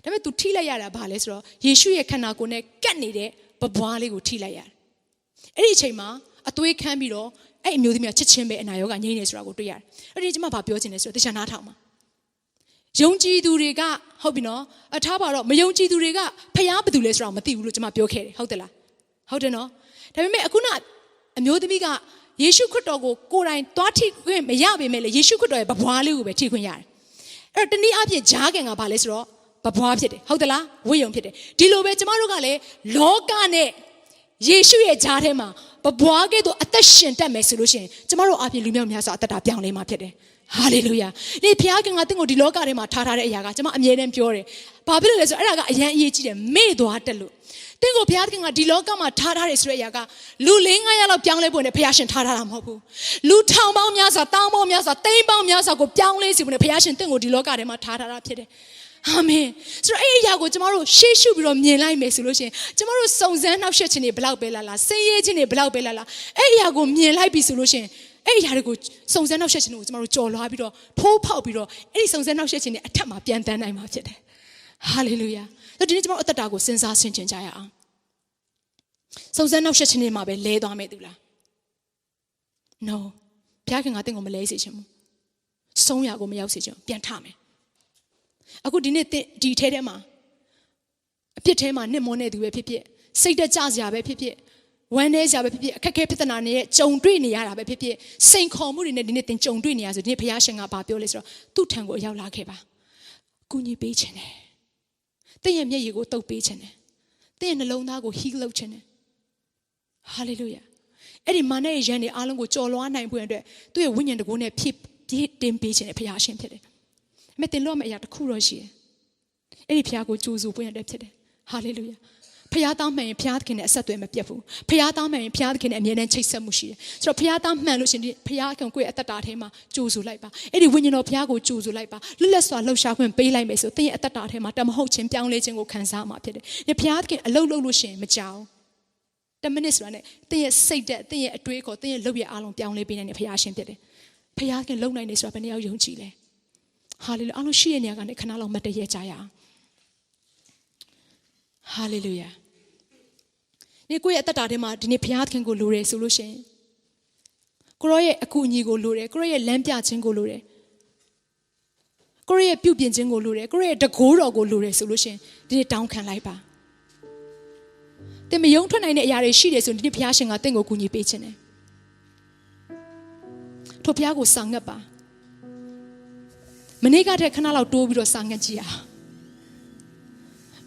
ါပေမဲ့ तू ထိလိုက်ရတာဘာလဲဆိုတော့ယေရှုရဲ့ခန္ဓာကိုယ်နဲ့ကပ်နေတဲ့ပပွားလေးကိုထိလိုက်ရတယ်အဲ့ဒီအချိန်မှာအသွေးခမ်းပြီးတော့အဲ့အမျိုးသမီးကချက်ချင်းပဲအနာရောဂါငြိမ်းနေဆိုတာကိုတွေ့ရတယ်အဲ့ဒီကျွန်မဘာပြောချင်လဲဆိုတော့တရားနာထောင်မှာယုံကြည်သူတွေကဟုတ်ပြီနော်အထားပါတော့မယုံကြည်သူတွေကဖျားဘယ်သူလဲဆိုတာမသိဘူးလို့ကျွန်မပြောခဲ့တယ်ဟုတ်တယ်လားဟုတ်တယ်နော်ဒါပေမဲ့အခုကအမျိုးသမီးကယေရှုခရစ်တော်ကိုကိုယ်တိုင်သွားထိခွင့်မရပေမဲ့လေယေရှုခရစ်တော်ရဲ့ဘဘွားလေးကိုပဲထိခွင့်ရတယ်အဲ့တော့တနည်းအားဖြင့်ဂျားကန်ကဘာလဲဆိုတော့ဘဘွားဖြစ်တယ်ဟုတ်တယ်လားဝိယုံဖြစ်တယ်ဒီလိုပဲကျွန်မတို့ကလည်းလောကနဲ့ယေရှုရဲ့ဂျားထဲမှာဘဘွားကဲ့သို့အသက်ရှင်တတ်မယ်ဆိုလို့ရှိရင်ကျွန်မတို့အားဖြင့်လူမျိုးများစွာအသက်တာပြောင်းလဲမှာဖြစ်တယ်ဟာလေလုယာဒီဘုရားခင်ကတင့်ကိုဒီလောကထဲမှာထားတဲ့အရာကကျွန်မအမြဲတမ်းပြောတယ်ဘာဖြစ်လို့လဲဆိုတော့အဲ့ဒါကအရန်အရေးကြီးတယ်မေ့သွားတက်လို့တင့်ကိုဘုရားခင်ကဒီလောကမှာထားတယ်ဆိုတဲ့အရာကလူ900လောက်ပြောင်းလဲဖို့နဲ့ဘုရားရှင်ထားတာမဟုတ်ဘူးလူထောင်ပေါင်းများစွာတောင်းပေါင်းများစွာသိန်းပေါင်းများစွာကိုပြောင်းလဲစီဖို့နဲ့ဘုရားရှင်တင့်ကိုဒီလောကထဲမှာထားတာဖြစ်တယ်အာမင်ဆိုတော့အဲ့ဒီအရာကိုကျွန်တော်တို့ရှေ့ရှုပြီးတော့မြင်လိုက်မယ်ဆိုလို့ရှိရင်ကျွန်တော်တို့စုံစမ်းနှောက်ယှက်ခြင်းတွေဘလောက်ပဲလားဆင်းရဲခြင်းတွေဘလောက်ပဲလားအဲ့ဒီအရာကိုမြင်လိုက်ပြီဆိုလို့ရှိရင်အဲ့ဒီအရာတွေကိုစုံစမ်းနှောက်ယှက်ခြင်းကိုကျွန်တော်တို့ကြော်လွှားပြီးတော့ထိုးဖောက်ပြီးတော့အဲ့ဒီစုံစမ်းနှောက်ယှက်ခြင်းတွေအထက်မှာပြန်တန်းနိုင်မှာဖြစ်တယ်ဟာလေလုယာဆိုတော့ဒီနေ့ကျွန်တော်အသက်တာကိုစဉ်းစားဆင်ခြင်ကြရအောင်စုံစမ်းနှောက်ယှက်ခြင်းတွေမှာပဲလဲသွားမယ်သူလား No ဘုရားခင်ကတင့်ကိုမလဲစေချင်ဘူးဆုံးရကိုမရောက်စေချင်ပြန်ထမယ်အခုဒီနေ့ဒီထဲထဲမှာအပြစ်ထဲမှာနှစ်မွန်းနေသူပဲဖြစ်ဖြစ်စိတ်တကြစရာပဲဖြစ်ဖြစ်ဝမ်းနည်းစရာပဲဖြစ်ဖြစ်အခက်အခဲပြဿနာတွေနဲ့ကြုံတွေ့နေရတာပဲဖြစ်ဖြစ်စိန်ခေါ်မှုတွေနဲ့ဒီနေ့သင်ကြုံတွေ့နေရဆိုဒီနေ့ဘုရားရှင်ကဘာပြောလဲဆိုတော့သူ့ထံကိုရောက်လာခဲ့ပါကူညီပေးခြင်းတယ်သင်ရဲ့မျက်ရည်ကိုတုပ်ပေးခြင်းတယ်သင်ရဲ့နှလုံးသားကို heal လုပ်ခြင်းတယ်ဟာလေလုယာအဲ့ဒီမာနရဲ့ရန်တွေအားလုံးကိုကြော်လွှားနိုင်ဖို့အတွက်သူ့ရဲ့ဝိညာဉ်တကူနဲ့ တင်ပေးခြင်းနဲ့ဖခင်ရှင်ဖြစ်တယ်။အမေတင်လို့မအရာတစ်ခုတော့ရှိတယ်။အဲ့ဒီဖခင်ကိုကြိုးဆိုပွင့်ရတဲ့ဖြစ်တယ်။ဟာလေလုယာ။ဖခင်သားမှန်ရင်ဖခင်သခင်နဲ့အဆက်အသွယ်မပြတ်ဘူး။ဖခင်သားမှန်ရင်ဖခင်သခင်နဲ့အမြဲတမ်းချိတ်ဆက်မှုရှိတယ်။ဆိုတော့ဖခင်သားမှန်လို့ရှင်ဒီဖခင်ကိုယ့်ရဲ့အသက်တာထဲမှာကြိုးဆိုလိုက်ပါ။အဲ့ဒီဝိညာဉ်တော်ဖခင်ကိုကြိုးဆိုလိုက်ပါ။လွတ်လပ်စွာလှုပ်ရှားခွင့်ပေးလိုက်မယ်ဆိုသင်ရဲ့အသက်တာထဲမှာတမဟုတ်ခြင်းပြောင်းလဲခြင်းကိုခံစားမှာဖြစ်တယ်။ဒီဖခင်သခင်အလုပ်လုပ်လို့ရှင်မကြောက်10 minutes ဆိုတာနဲ့သင်ရဲ့စိတ်သက်သင်ရဲ့အတွေးခေါ်သင်ရဲ့လုပ်ရအားလုံးပြောင်းလဲပေးနိုင်တဲ့ဖခင်ရှင်ဖြစ်တယ်။ဖခင်လုံနိုင်နေဆိုတာဘယ်နှယောက်ယုံကြည်လဲ။ဟာလေလုယာအားလုံးရှိရဲ့နေရာကနေခဏလောက်မတ်တရကြရအောင်။ဟာလေလုယာဒီကိုယ့်ရဲ့အသက်တာထဲမှာဒီနေ့ဖခင်ကိုလိုတယ်ဆိုလို့ရှင်ကိုရောရဲ့အကူအညီကိုလိုတယ်ကိုရောရဲ့လမ်းပြခြင်းကိုလိုတယ်ကိုရောရဲ့ပြုပြင်ခြင်းကိုလိုတယ်ကိုရောရဲ့တကိုးတော်ကိုလိုတယ်ဆိုလို့ရှင်ဒီနေ့တောင်းခံလိုက်ပါတင်မယုံထွက်နိုင်တဲ့အရာတွေရှိတယ်ဆိုဒီနေ့ဖခင်ကတင့်ကိုကူညီပေးခြင်းတယ်ထို့ဖခင်ကိုစာငတ်ပါမနေ့ကတည်းကခဏလောက်တိုးပြီးတော့စာငတ်ကြည့်ရ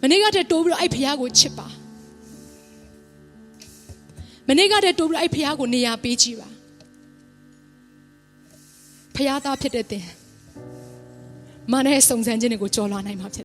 မနေ့ကတည်းကတိုးပြီးတော့အဲ့ဖခင်ကိုချစ်ပါမနေ့ကတည်းကတိုးပြီးအဲ့ဖခင်ကိုနေရာပေးကြည့်ပါဖခင်သားဖြစ်တဲ့သင်မာနရဲ့စုံစမ်းခြင်းတွေကိုကြော်လွှားနိုင်မှာဖြစ်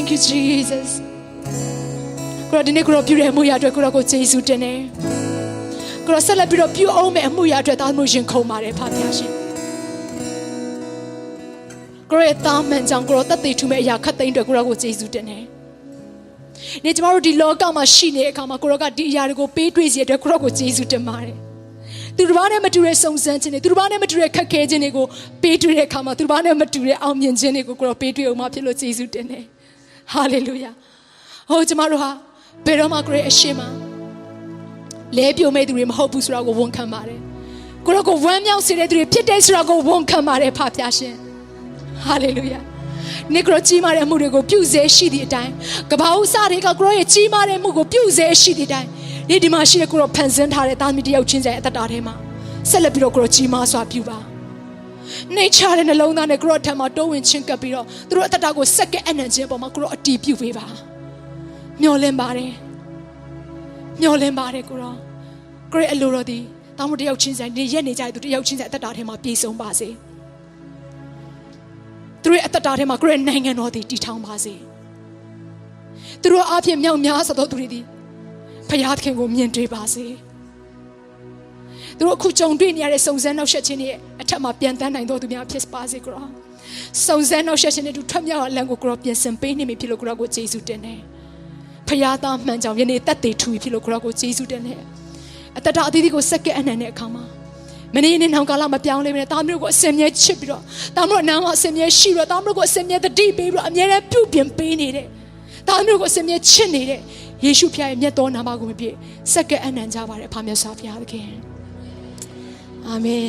Thank you Jesus ကိုရဒီနေ့ကိုရပြုတဲ့အမှုရာအတွက်ကိုရကိုယေရှုတင်တယ်ကိုရဆက်လက်ပြီးတော့ပြုအောင်မဲ့အမှုရာအတွက်သားမှုရင်ခုန်ပါတယ်ဖခင်ရှင် ကိုရဲ့သားမှန်ကြောင့်ကိုရောတတ်သိထူမဲ့အရာခတ်သိမ်းတွေကိုရောကိုယေရှုတင်တယ်နေ့ကျမတို့ဒီလောကမှာရှိနေတဲ့အခါမှာကိုရောကဒီအရာတွေကိုပေးတွေ့စေတဲ့အတွက်ကိုရောကိုယေရှုတင်ပါတယ်သူတစ်ပါးနဲ့မတူတဲ့စုံစမ်းခြင်းတွေသူတစ်ပါးနဲ့မတူတဲ့ခက်ခဲခြင်းတွေကိုပေးတွေ့တဲ့အခါမှာသူတစ်ပါးနဲ့မတူတဲ့အောင်မြင်ခြင်းတွေကိုကိုရောပေးတွေ့အောင်မဖြစ်လို့ယေရှုတင်တယ်ဟာလေလုယာဟောကျမတို့ဟာဘယ်တော့မှကိုရဲ့အရှင်မှာလဲပြုံမဲ့သူတွေမဟုတ်ဘူးဆိုတာကိုဝန်ခံပါတယ်ကိုရောကိုဝမ်းမြောက်စေတဲ့သူတွေဖြစ်တဲ့ဆိုတာကိုဝန်ခံပါတယ်ဖဖျားရှင်ဟာလေလုယာနေကရောကြီးမားတဲ့အမှုတွေကိုပြုစေရှိသည့်အတိုင်းကဘာဦးစားတွေကကိုရောရဲ့ကြီးမားတဲ့အမှုကိုပြုစေရှိသည့်အတိုင်းဒီမှာရှိတဲ့ကိုရောဖန်ဆင်းထားတဲ့သားသမီးတယောက်ချင်းစီအသက်တာထဲမှာဆက်လက်ပြီးတော့ကိုရောကြီးမားစွာပြုပါနေချတဲ့နှလုံးသားနဲ့ကိုရောထံမှာတိုးဝင်ချင်းကပ်ပြီးတော့သူတို့အသက်တာကိုစက္ကဲအနံ့ခြင်းပေါ်မှာကိုရောအတီးပြုပေးပါမျောလင်းပါတယ်မျောလင်းပါတယ်ကိုရောရဲ့အလိုတော်ဒီသားမတယောက်ချင်းစီနေရက်နေကြတဲ့သူတယောက်ချင်းစီအသက်တာထဲမှာပြည့်စုံပါစေသူတို့အသက်တာထဲမှာကိုရဲ့နိုင်ငံတော်ဒီတည်ထောင်ပါစေသူတို့အပြည့်မြောက်များဆိုတော့သူတွေဒီဖခင်သခင်ကိုမြင်တွေ့ပါစေသူတို့အခုကြုံတွေ့နေရတဲ့စုံစမ်းနှောက်ယှက်ခြင်းတွေအထက်မှာပြန်တန်းနိုင်တော်သူများဖြစ်ပါစေကိုရောစုံစမ်းနှောက်ယှက်ခြင်းတွေသူထွက်မြောက်အလံကိုကိုရောပြင်ဆင်ပေးနေပြီဖြစ်လို့ကိုရောကိုယေရှုတင်တယ်ဖခင်သားမှန်ကြောင်ယနေ့တက်တည်ထူပြီဖြစ်လို့ကိုရောကိုယေရှုတင်တယ်အသက်တာအသီးသီးကိုစက္ကဲအနှံတဲ့အခါမှာမနေ့နေ့နောင်ကာလမပြောင်းလဲဘဲနဲ့သားမျိုးကိုအစင်မြဲချစ်ပြီးတော့သားမျိုးအနာမှာအစင်မြဲရှိပြီးတော့သားမျိုးကိုအစင်မြဲတတိပေးပြီးတော့အမြဲတမ်းပြုပြင်ပေးနေတဲ့သားမျိုးကိုအစင်မြဲချစ်နေတဲ့ယေရှုဖခင်ရဲ့မြတ်တော်နာမကိုမပြည့်စက္ကဲအနှံကြပါれအဖမြတ်စွာဘုရားသခင်အာမင်